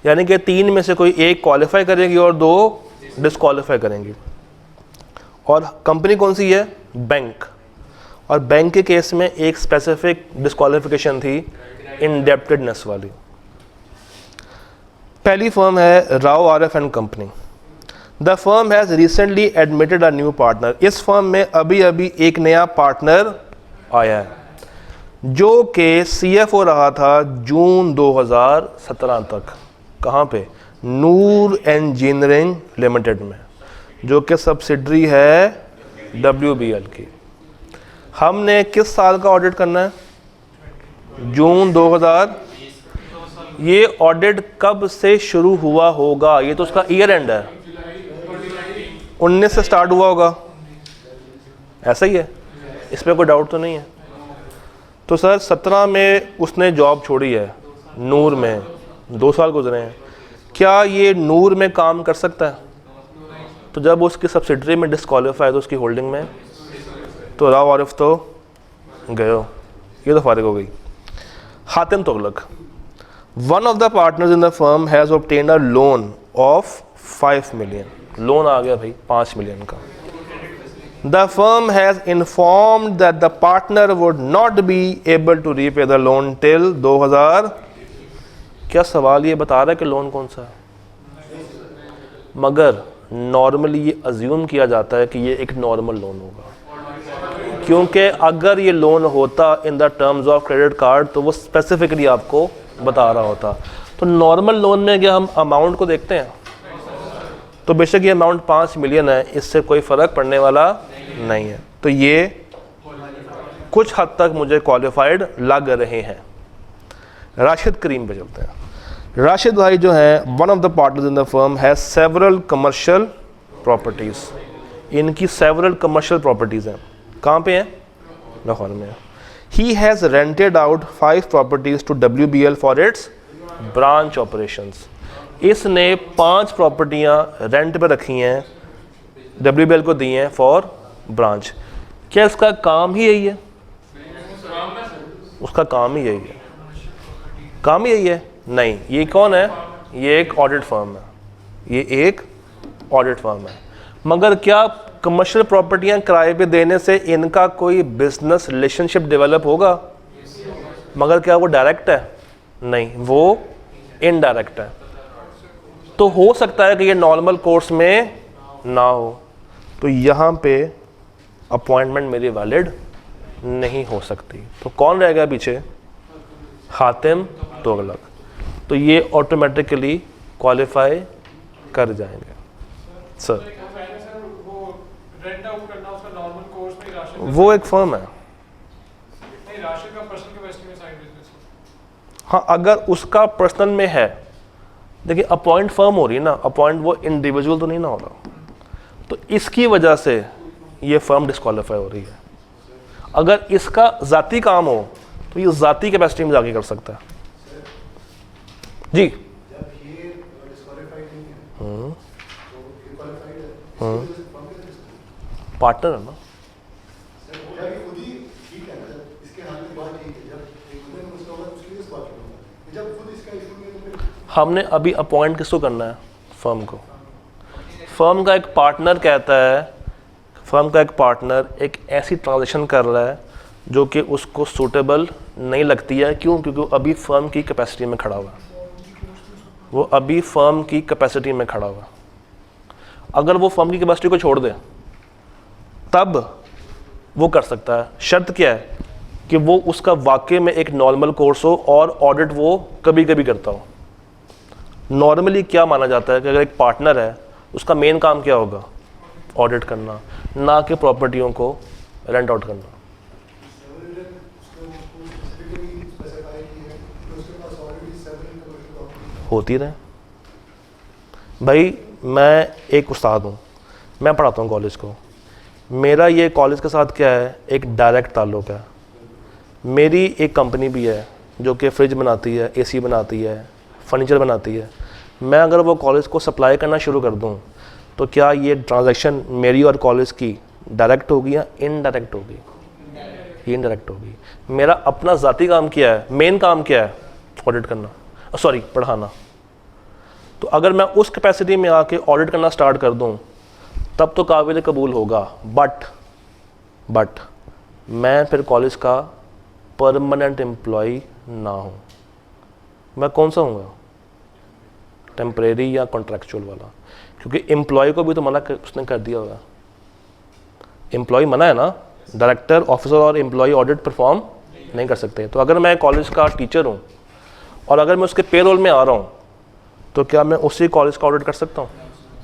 यानी कि 3 में से कोई एक क्वालिफाई करेगी और 2 डिसक्वालीफाई करेंगी। और कंपनी कौन सी है? बैंक। और बैंक के केस में एक स्पेसिफिक डिसक्वालिफिकेशन थी, इंडेप्टेडनेस वाली। पहली फर्म है Rao RF and company. The firm has recently admitted a new partner. इस फर्म में अभी अभी एक नया पार्टनर आया है जो कि CFO रहा था जून 2017 तक। कहाँ पे? नूर इंजीनियरिंग लिमिटेड में, जो कि सब्सिडरी है WBL की। हमने किस साल का ऑडिट करना है? जून 2000। ये ऑडिट कब से शुरू हुआ होगा? ये तो उसका ईयर एंड है, 19 से स्टार्ट हुआ होगा, ऐसा ही है, इसमें कोई डाउट तो नहीं है। तो सर 17 में उसने जॉब छोड़ी है नूर में, 2 साल गुजरे हैं, क्या ये नूर में काम कर सकता है? तो जब उसकी सब्सिडरी में डिस्क्वालीफाई तो उसकी होल्डिंग में, तो राव आरिफ तो गए हो, ये तो फारिग हो गई। Hatim Tughlaq, one of the partners in the firm has obtained a loan of 5 million. Loan आ गया भाई 5 मिलियन का। The firm has informed that the partner would not be able to repay the loan till 2000। क्या सवाल ये बता रहा है कि लोन कौन सा है? मगर नॉर्मली ये अज्यूम किया जाता है कि ये एक नॉर्मल लोन होगा, क्योंकि अगर ये लोन होता in the terms of credit card तो वो स्पेसिफिकली आपको बता रहा होता। तो नॉर्मल लोन में क्या हम अमाउंट को देखते हैं? तो बेशक ये अमाउंट 5 मिलियन है, इससे कोई फ़र्क पड़ने वाला नहीं है। तो ये कुछ हद तक मुझे क्वालिफाइड लग रहे हैं। राशिद करीम पे चलते हैं। राशिद भाई जो है one of the partners in the firm has several commercial properties. इनकी सेवरल कमर्शियल प्रॉपर्टीज़ हैं। कहाँ पे हैं? लाहौर में। He has rented out 5 properties to WBL for its branch operations. इसने 5 प्रॉपर्टियाँ रेंट पे रखी हैं, WBL को दी हैं फॉर ब्रांच। क्या इसका काम ही यही है? उसका काम ही यही है? काम ही यही है? नहीं। ये कौन है? ये एक ऑडिट फर्म है, ये एक ऑडिट फर्म है। मगर क्या कमर्शियल प्रॉपर्टियाँ किराए पे देने से इनका कोई बिजनेस रिलेशनशिप डेवलप होगा? मगर क्या वो डायरेक्ट है? नहीं, वो इनडायरेक्ट है। तो हो सकता है कि ये नॉर्मल कोर्स में ना हो, तो यहाँ पे अपॉइंटमेंट मेरी वैलिड नहीं हो सकती। तो कौन रहेगा पीछे? हातिम तुगलक। तो ये ऑटोमेटिकली क्वालिफाई कर जाएंगे। सर वो एक फर्म है। हाँ, अगर उसका पर्सनल में है, देखिए अपॉइंट फर्म हो रही है ना, अपॉइंट वो इंडिविजुअल तो नहीं ना हो रहा, तो इसकी वजह से ये फर्म डिस्क्वालीफाई हो रही है। अगर इसका ज़ाती काम हो तो ये ज़ाती कैपेसिटी में जाके कर सकता है। जी पार्टनर है ना। हमने अभी अपॉइंट किसको करना है? फर्म को। फर्म का एक पार्टनर कहता है फर्म का एक पार्टनर एक ऐसी ट्रांजेक्शन कर रहा है जो कि उसको सूटेबल नहीं लगती है। क्यों? क्योंकि वो अभी फर्म की कैपेसिटी में खड़ा हुआ है, वो अभी फर्म की कैपेसिटी में खड़ा हुआ। अगर वो फर्म की कैपेसिटी को छोड़ दे तब वो कर सकता है। शर्त क्या है कि वो उसका वाकई में एक नॉर्मल कोर्स हो और ऑडिट वो कभी कभी करता हो। नॉर्मली क्या माना जाता है कि अगर एक पार्टनर है उसका मेन काम क्या होगा? ऑडिट करना, ना कि प्रॉपर्टियों को रेंट आउट करना। होती रहे भाई। मैं एक उस्ताद हूँ, मैं पढ़ाता हूँ कॉलेज को। मेरा ये कॉलेज के साथ क्या है, एक डायरेक्ट ताल्लुक़ है। मेरी एक कंपनी भी है जो कि फ्रिज बनाती है, एसी बनाती है, फर्नीचर बनाती है। मैं अगर वो कॉलेज को सप्लाई करना शुरू कर दूँ तो क्या ये ट्रांजैक्शन मेरी और कॉलेज की डायरेक्ट होगी या इनडायरेक्ट होगी? ये इनडायरेक्ट होगी। मेरा अपना ज़ाती काम क्या है, मेन काम क्या है? ऑडिट करना, सॉरी पढ़ाना। तो अगर मैं उस कैपेसिटी में आके ऑडिट करना स्टार्ट कर दूं तब तो काबिल कबूल होगा। बट मैं फिर कॉलेज का परमानेंट एम्प्लॉय ना हूं। मैं कौन सा हूँगा? टेम्परेरी या कॉन्ट्रैक्चुअल वाला। क्योंकि एम्प्लॉय को भी तो मना उसने कर दिया होगा। एम्प्लॉय मना है ना, डायरेक्टर, ऑफिसर और एम्प्लॉय ऑडिट परफॉर्म नहीं कर सकते। तो अगर मैं कॉलेज का टीचर हूँ और अगर मैं उसके पेरोल में आ रहा हूँ तो क्या मैं उसी कॉलेज का ऑडिट कर सकता हूँ?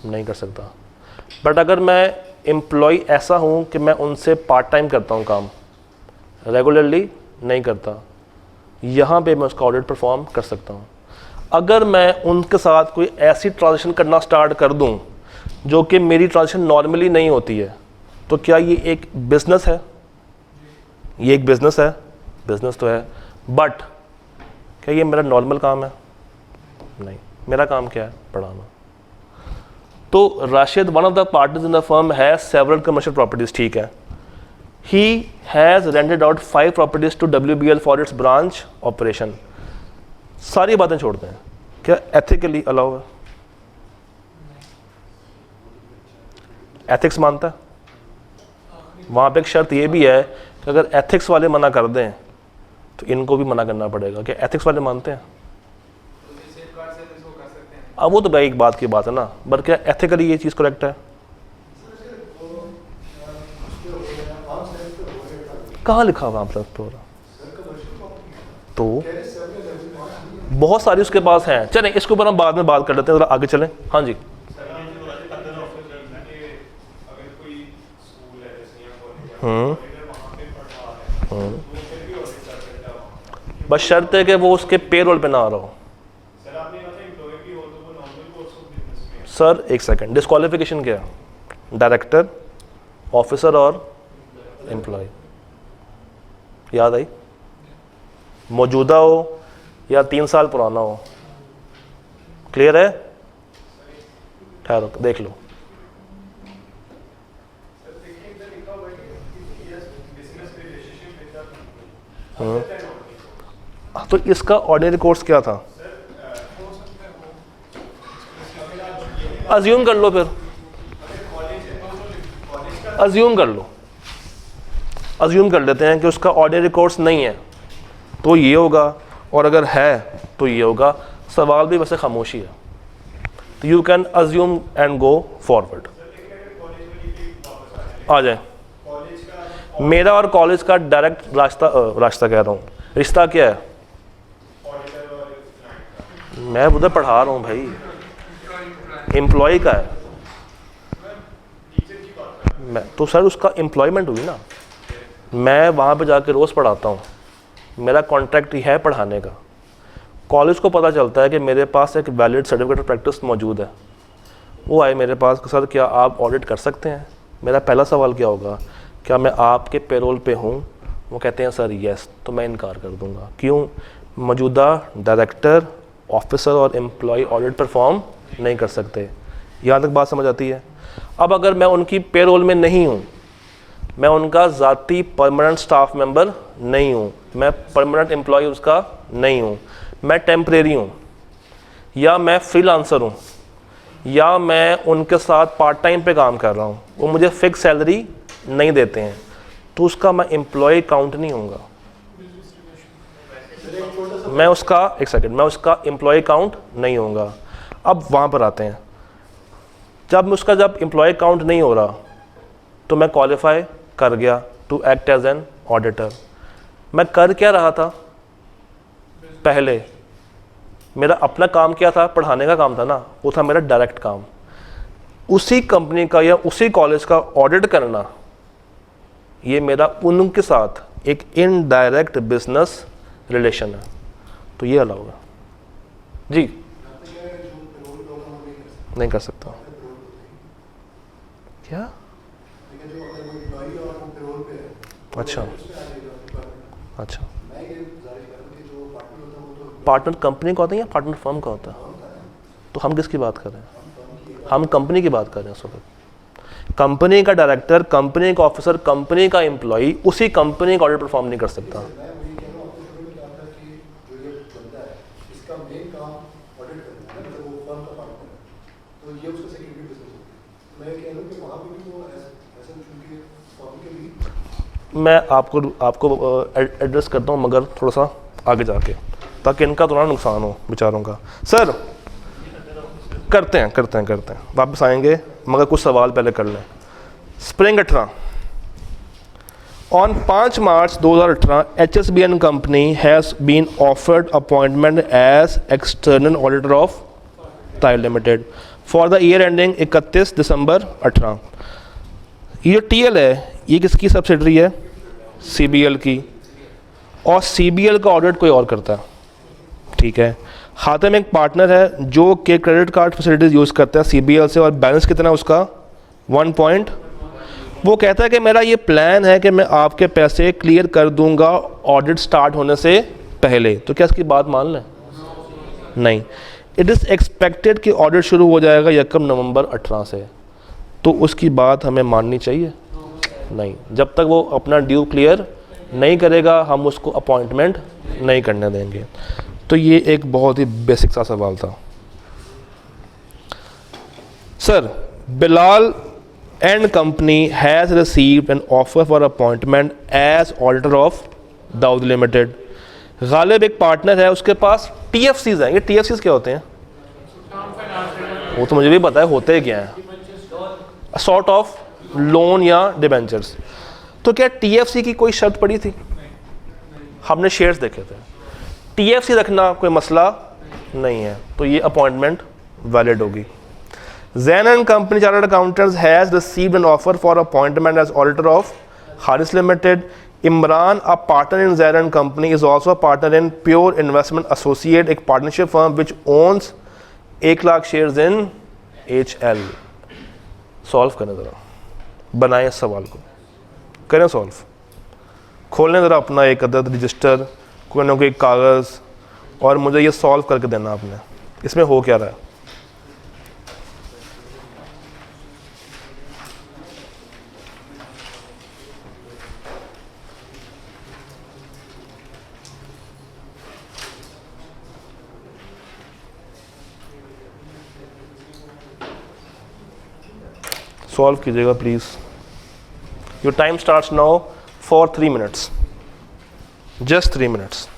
नहीं कर सकता। बट अगर मैं एम्प्लॉय ऐसा हूँ कि मैं उनसे पार्ट टाइम करता हूँ काम, रेगुलरली नहीं करता, यहाँ पे मैं उसका ऑडिट परफॉर्म कर सकता हूँ। अगर मैं उनके साथ कोई ऐसी ट्रांजेक्शन करना स्टार्ट कर दूँ जो कि मेरी ट्रांजेक्शन नॉर्मली नहीं होती है तो क्या ये एक बिज़नेस है? ये एक बिज़नेस है, बिज़नेस तो है। बट क्या ये मेरा नॉर्मल काम है? नहीं। मेरा काम क्या है? पढ़ाना। तो Rashid, one of the partners in the firm has several commercial properties, ठीक है। He has rented out 5 properties to WBL for its branch operation. सारी बातें छोड़ते हैं, क्या एथिकली अलाउ है? एथिक्स मानता है? वहाँ पे एक शर्त ये भी है कि अगर एथिक्स वाले मना कर दें तो इनको भी मना करना पड़ेगा। क्या एथिक्स वाले मानते हैं? अब वो तो भाई एक बात की बात है ना, बट क्या एथिकली ये चीज़ करेक्ट है? कहाँ लिखा हुआ आप लोग? तो बहुत सारी उसके पास हैं। चलें इसके ऊपर हम बाद में बात कर लेते हैं, जरा आगे चलें। हाँ जी। बस शर्त है कि वो उसके पेरोल पे ना आ रहा हो। सर एक सेकंड, डिस्क्वालिफिकेशन क्या है? डायरेक्टर, ऑफिसर और एम्प्लॉय। याद आई? मौजूदा हो या 3 साल पुराना हो। क्लियर है? ठहरो देख लो। तो इसका ऑर्डिनरी कोर्स क्या था? अज्यूम कर लो, फिर अज्यूम कर लो, अज्यूम कर लेते हैं कि उसका ऑर्डिनरी कोर्स नहीं है तो ये होगा, और अगर है तो ये होगा। सवाल भी वैसे खामोशी है, तो you can assume and go forward. आ जाए। मेरा और कॉलेज का डायरेक्ट रास्ता कह रहा हूँ, रिश्ता क्या है? मैं उधर पढ़ा रहा हूँ भाई, एम्प्लॉय का है। मैं तो सर उसका एम्प्लॉयमेंट हुई ना, मैं वहाँ पे जाके रोज़ पढ़ाता हूँ, मेरा कॉन्ट्रैक्ट ही है पढ़ाने का। कॉलेज को पता चलता है कि मेरे पास एक वैलिड सर्टिफिकेट ऑफ प्रैक्टिस मौजूद है। वो आए मेरे पास, सर क्या आप ऑडिट कर सकते हैं? मेरा पहला सवाल क्या होगा, क्या मैं आपके पेरोल पे हूँ? वो कहते हैं सर यस, तो मैं इनकार कर दूँगा। क्यों? मौजूदा डायरेक्टर, ऑफिसर और एम्प्लॉय ऑडिट परफॉर्म नहीं कर सकते। यहाँ तक बात समझ आती है? अब अगर मैं उनकी पेरोल में नहीं हूँ, मैं उनका ज़ाती परमानेंट स्टाफ मेंबर नहीं हूँ, मैं परमानेंट एम्प्लॉय उसका नहीं हूँ, मैं टेम्परेरी हूँ, या मैं फ्रीलांसर हूँ, या मैं उनके साथ पार्ट टाइम पे काम कर रहा हूँ, वो मुझे फिक्स सैलरी नहीं देते हैं, तो उसका मैं एम्प्लॉय काउंट नहीं होऊंगा। मैं उसका एम्प्लॉय काउंट नहीं होऊंगा। अब वहाँ पर आते हैं, जब एम्प्लॉय काउंट नहीं हो रहा तो मैं क्वालिफाई कर गया to act as an auditor. मैं कर क्या रहा था पहले? मेरा अपना काम क्या था? पढ़ाने का काम था ना, वो था मेरा डायरेक्ट काम। उसी कंपनी का या उसी कॉलेज का ऑडिट करना, ये मेरा उनके साथ एक इनडायरेक्ट बिजनेस रिलेशन है, तो ये अलाउ है जी। नहीं कर सकता क्या? अच्छा अच्छा, पार्टनर कंपनी का होता है या पार्टनर फर्म का होता है? तो हम किसकी बात कर रहे हैं? हम कंपनी की बात कर रहे हैं इस वक्त। कंपनी का डायरेक्टर, कंपनी का ऑफिसर, कंपनी का एम्प्लॉय उसी कंपनी का ऑडिट परफॉर्म नहीं कर सकता। मैं आपको एड्रेस करता हूँ, मगर थोड़ा सा आगे जाके, ताकि इनका थोड़ा नुकसान हो बेचारों का। सर करते हैं वापस आएंगे, मगर कुछ सवाल पहले कर लें। Spring 18 on 5 March 2018 HSBN company has been offered appointment as external auditor of Tile Limited for the year ending 31 December 18। ये TL है, ये किसकी सब्सिडरी है? CBL की, और CBL का ऑडिट कोई और करता है, ठीक है। हाथ में एक पार्टनर है जो कि क्रेडिट कार्ड फैसिलिटीज़ यूज़ करता है CBL से, और बैलेंस कितना है उसका? 1 पॉइंट। वो कहता है कि मेरा ये प्लान है कि मैं आपके पैसे क्लियर कर दूंगा ऑडिट स्टार्ट होने से पहले। तो क्या इसकी बात मान लें? नहीं। इट इज़ एक्सपेक्टेड कि ऑडिट शुरू हो जाएगा 1 नवंबर 18 से, तो उसकी बात हमें माननी चाहिए? नहीं। जब तक वो अपना ड्यू क्लियर नहीं करेगा, हम उसको अपॉइंटमेंट नहीं करने देंगे। तो ये एक बहुत ही बेसिक सा सवाल था। Sir, Bilal and company has received an offer for appointment as auditor of Dawood Limited. Ghalib एक पार्टनर है, उसके पास TFCs हैं। ये TFCs क्या होते हैं? वो तो मुझे भी पता है होते क्या हैं, सॉर्ट ऑफ लोन या डिबेंचर्स। तो क्या TFC की कोई शर्त पड़ी थी? हमने शेयर्स देखे थे। TFC रखना कोई मसला नहीं है, तो ये अपॉइंटमेंट वैलिड होगी। Zen and Company Chartered Accountants has received an offer for appointment as auditor of Haris Limited. Imran, a partner in Zen and Company, is also a partner in Pure Investment Associate, एक partnership firm which owns 1 lakh shares in HL. Solve करें ज़रा, बनाएं इस सवाल को, करें solve. खोलें ज़रा अपना एक अदद रजिस्टर, कोई ना कोई कागज़, और मुझे ये सॉल्व करके देना आपने, इसमें हो क्या रहा है। सॉल्व कीजिएगा please. Your time starts now for 3 minutes, just 3 minutes.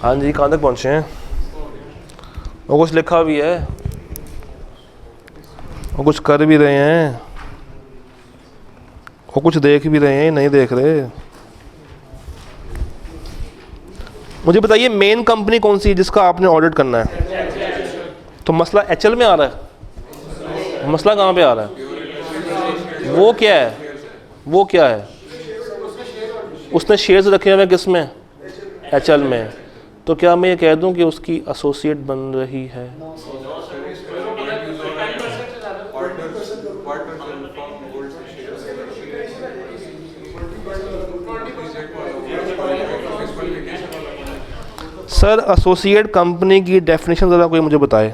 हाँ जी, कहाँ तक पहुँचे हैं? वो कुछ लिखा भी है, वो कुछ कर भी रहे हैं, वो कुछ देख भी रहे हैं, नहीं देख रहे। मुझे बताइए मेन कंपनी कौन सी है जिसका आपने ऑडिट करना है? तो मसला HL में आ रहा है, मसला कहाँ पे आ रहा है? वो क्या है, वो क्या है? उसने शेयर्स रखे हुए किस में? HL में। तो क्या मैं ये कह दूं कि उसकी एसोसिएट बन रही है? सर एसोसिएट कंपनी की डेफिनेशन ज़रा कोई मुझे बताए।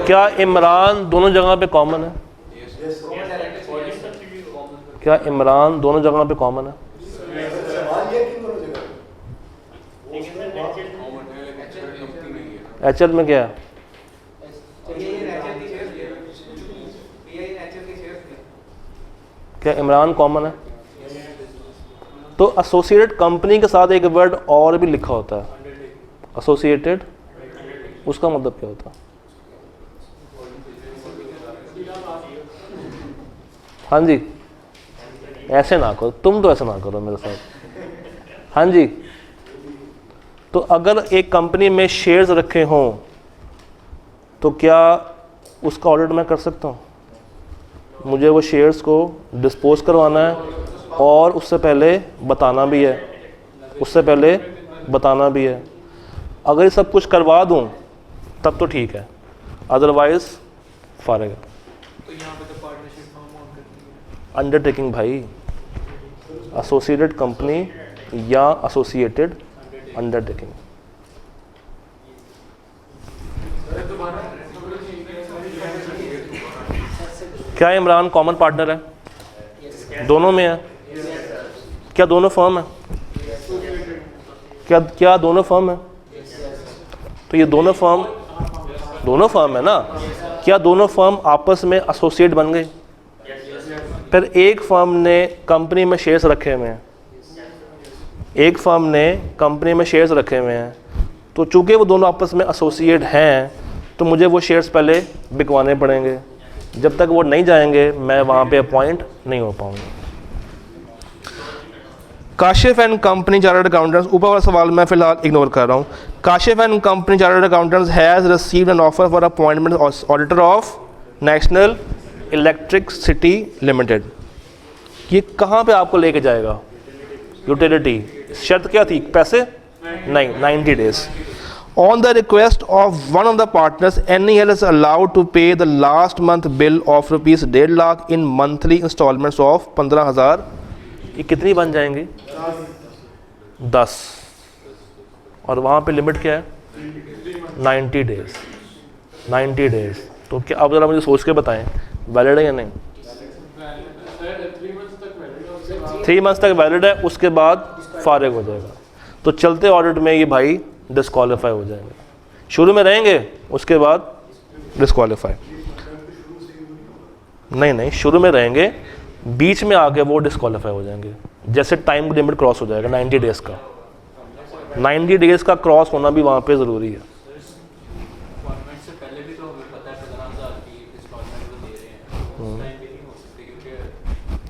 क्या इमरान दोनों जगह पे कॉमन है? क्या इमरान दोनों जगह पे कॉमन है? HL में क्या है? क्या इमरान कॉमन है? तो एसोसिएटेड कंपनी के साथ एक वर्ड और भी लिखा होता है, एसोसिएटेड, उसका मतलब क्या होता है? हाँ जी, ऐसे ना करो, तुम तो ऐसे ना करो मेरे साथ। हाँ जी, तो अगर एक कंपनी में शेयर्स रखे हों तो क्या उसका ऑडिट मैं कर सकता हूँ? मुझे वो शेयर्स को डिस्पोज करवाना है और उससे पहले बताना भी है, उससे पहले बताना भी है। अगर ये सब कुछ करवा दूँ तब तो ठीक है, अदरवाइज फारेग है। तो यहाँ पे तो पार्टनरशिप फॉर्म ऑन करती है। अंडरटेकिंग भाई, एसोसिएटेड कंपनी या एसोसिएटेड अंडरटेकिंग। क्या इमरान कॉमन पार्टनर है? दोनों में है? क्या दोनों फर्म है? क्या दोनों फर्म है? तो ये दोनों फर्म है ना? क्या दोनों फर्म आपस में एसोसिएट बन गई? फिर एक फर्म ने कंपनी में शेयर्स रखे हुए हैं, एक फर्म ने कंपनी में शेयर्स रखे हुए हैं, तो चूंकि वो दोनों आपस में एसोसिएट हैं तो मुझे वो शेयर्स पहले बिकवाने पड़ेंगे। जब तक वो नहीं जाएंगे मैं वहाँ पे अपॉइंट नहीं हो पाऊँगा। Kashif and company chartered accountants, ऊपर वाला सवाल मैं फिलहाल इग्नोर कर रहा हूँ। Kashif and company chartered accountants has received an offer for appointment auditor of national electricity limited. ये कहाँ पे आपको लेके जाएगा? यूटिलिटी। शर्त क्या थी? पैसे नहीं, 90 days. On the request of one of the partners, NEL is allowed to pay the last month bill of rupees 1.5 lakh in monthly installments of 15,000। ये कितनी बन जाएंगी? 10। और वहाँ पे लिमिट क्या है? 90 डेज। 90 डेज। तो क्या आप ज़रा मुझे सोच के बताएं, वैलिड है या नहीं? 3 मंथ्स तक वैलिड है, उसके बाद फारिग हो जाएगा। तो चलते ऑडिट में ये भाई डिस्क्वालीफाई हो जाएंगे। शुरू में रहेंगे, उसके बाद डिस्क्वालीफाई नहीं, शुरू में रहेंगे, बीच में आके वो डिस्क्वालीफाई हो जाएंगे जैसे टाइम लिमिट क्रॉस हो जाएगा 90 डेज़ का। 90 डेज़ का क्रॉस होना भी वहाँ पे ज़रूरी है।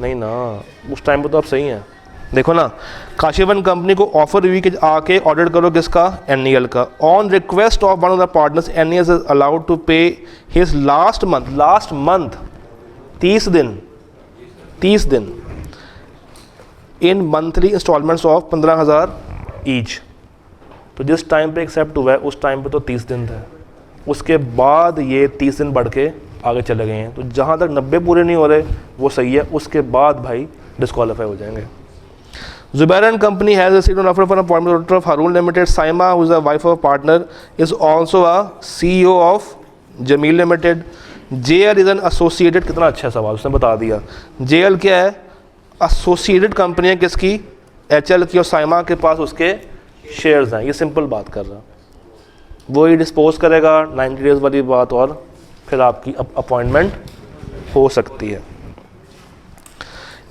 नहीं ना, उस टाइम पे तो आप सही हैं। देखो ना, काशिफन कंपनी को ऑफर हुई कि आके ऑडिट करो किसका? NEL का। On request of one of the partners NEL is allowed to pay his last month 30 दिन in monthly instalments of 15,000 each. तो जिस टाइम पे एक्सेप्ट हुआ है उस टाइम पे तो 30 दिन था, उसके बाद ये 30 दिन बढ़ के आगे चले गए हैं। तो जहाँ तक 90 पूरे नहीं हो रहे वो सही है, उसके बाद भाई डिस्क्वालीफाई हो जाएंगे। Zubair and company has received an offer for appointment auditor of Harun Limited. Saima, who is the wife of a partner, is also a CEO of Jameel Limited. JL is an associated, कितना अच्छा सवाल उसने बता दिया। JL क्या है? Associated company है किसकी? HL की, और साइमा के पास उसके शेयर्स हैं। ये सिंपल बात कर रहा, वो ही डिस्पोज करेगा 90 डेज़ वाली बात, और फिर आपकी अपॉइंटमेंट हो सकती है।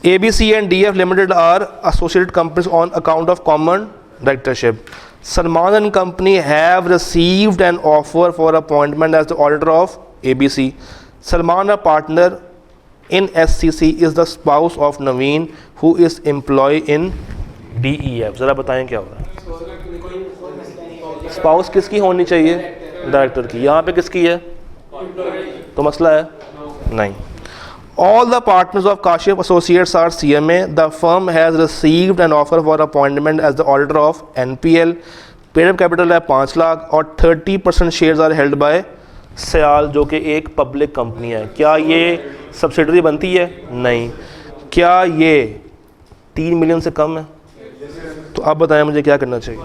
ABC and DF Limited are associated companies on account of common directorship. Salman and company have received an offer for appointment as the auditor of ABC. Salman, a partner in SCC, is the spouse of Naveen, who is employee in DEF. ज़रा बताएं क्या हो रहा है? Spouse किसकी होनी चाहिए? Director की। यहाँ पे किसकी है? तो मसला है नहीं। All the partners of Kashif Associates are CMA. The firm has received an offer for appointment as the auditor of NPL. Paid-up capital है 5 लाख और 30% shares are held by Sayal, जो कि एक पब्लिक कंपनी है। क्या ये सब्सिडरी बनती है? नहीं। क्या ये 3 मिलियन से कम है? तो आप बताएं मुझे क्या करना चाहिए?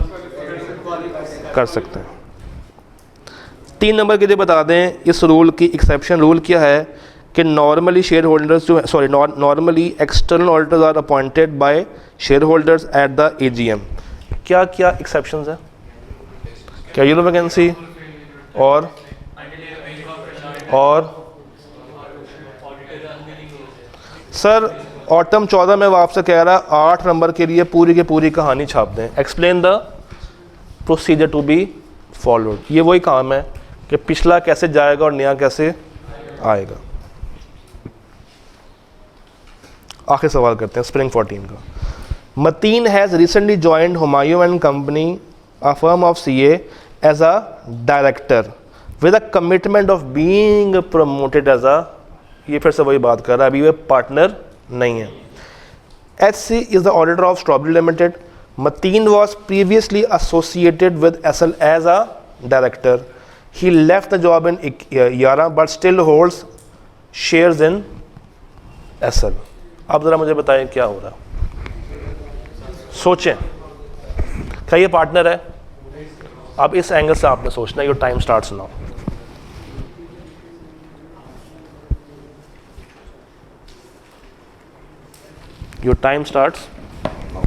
कर सकते हैं। 3 नंबर के लिए बता दें, इस रूल की एक्सेप्शन रूल क्या है कि नॉर्मली शेयर होल्डर्स जो normally external auditors are appointed by shareholder at the AGM। क्या क्या एक्सेप्शंस है? कैजुअल वैकेंसी और सर ऑटम 14 में वो आपसे कह रहा है 8 नंबर के लिए पूरी की पूरी कहानी छाप दें। Explain the procedure to be followed. ये वही काम है कि पिछला कैसे जाएगा और नया कैसे आएगा। आखिर सवाल करते हैं स्प्रिंग 14 का। Mateen has recently joined Humayun and company, a firm of CA, as a director with a commitment of being promoted as a, ये फिर से वही बात कर रहा है, अभी वे पार्टनर नहीं है। HC is the auditor of Strawberry Limited. Mateen was previously associated with SL as a director. He left the job in 11 but still holds shares in SL। अब ज़रा मुझे बताएं क्या हो रहा है? सोचें, क्या ये पार्टनर है? अब इस एंगल से आपने सोचना है। Your time starts now. Your time starts now.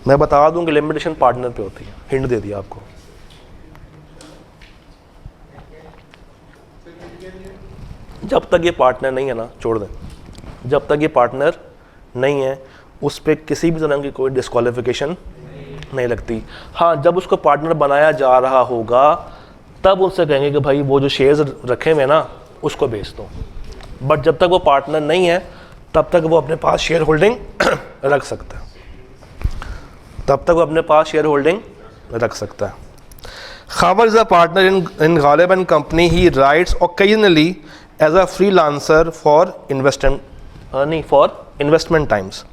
मैं बता दूं कि लिमिटेशन पार्टनर पे होती है, हिंट दे दिया आपको। जब तक ये पार्टनर नहीं है ना, छोड़ दें। जब तक ये पार्टनर नहीं है उस पर किसी भी तरह की कोई डिस्क्वालिफिकेशन नहीं लगती। हाँ, जब उसको पार्टनर बनाया जा रहा होगा तब उनसे कहेंगे कि भाई वो जो शेयर्स रखे हुए ना उसको बेच दो। बट जब तक वो पार्टनर नहीं है तब तक वो अपने पास शेयर होल्डिंग रख सकता है। तब तक वो अपने पास शेयर होल्डिंग रख सकता है। Khabar is a partner in Ghalib and Company. He writes occasionally as a freelancer for investment times,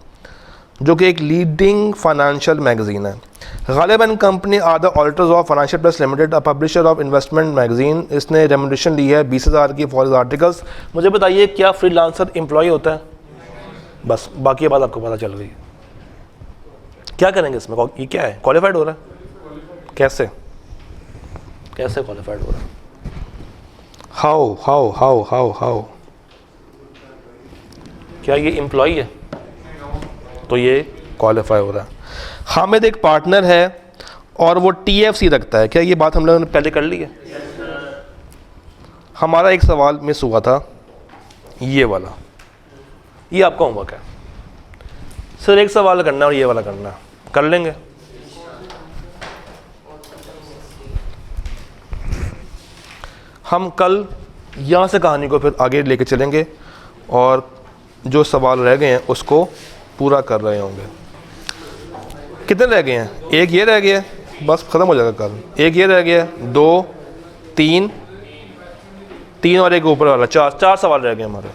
जो कि एक लीडिंग फाइनेंशियल मैगजीन है। Ghalib and Company are the auditors of Financial Plus Limited, a publisher of investment magazine. इसने remuneration ली है 20,000 की for articles. मुझे बताइए क्या फ्रीलांसर एम्प्लॉय होता है? बस, बाकी बात आपको पता चल गई। क्या करेंगे इसमें? ये क्या है? क्वालिफाइड हो रहा है? कैसे क्वालिफाइड हो रहा है? हाउ क्या ये एम्प्लॉय है? तो ये क्वालिफाई हो रहा है। हामिद एक पार्टनर है और वो TFC रखता है। क्या ये बात हम लोगों ने पहले कर ली है? हमारा एक सवाल मिस हुआ था, ये वाला। ये आपका होमवर्क है। सर एक सवाल करना है और ये वाला करना है, कर लेंगे? हम कल यहाँ से कहानी को फिर आगे लेके चलेंगे और जो सवाल रह गए हैं उसको पूरा कर रहे होंगे। कितने रह गए हैं? एक ये रह गया, बस ख़त्म हो जाएगा कल। एक ये रह गया, 2 3 और एक ऊपर वाला, 4 सवाल रह गए हमारे।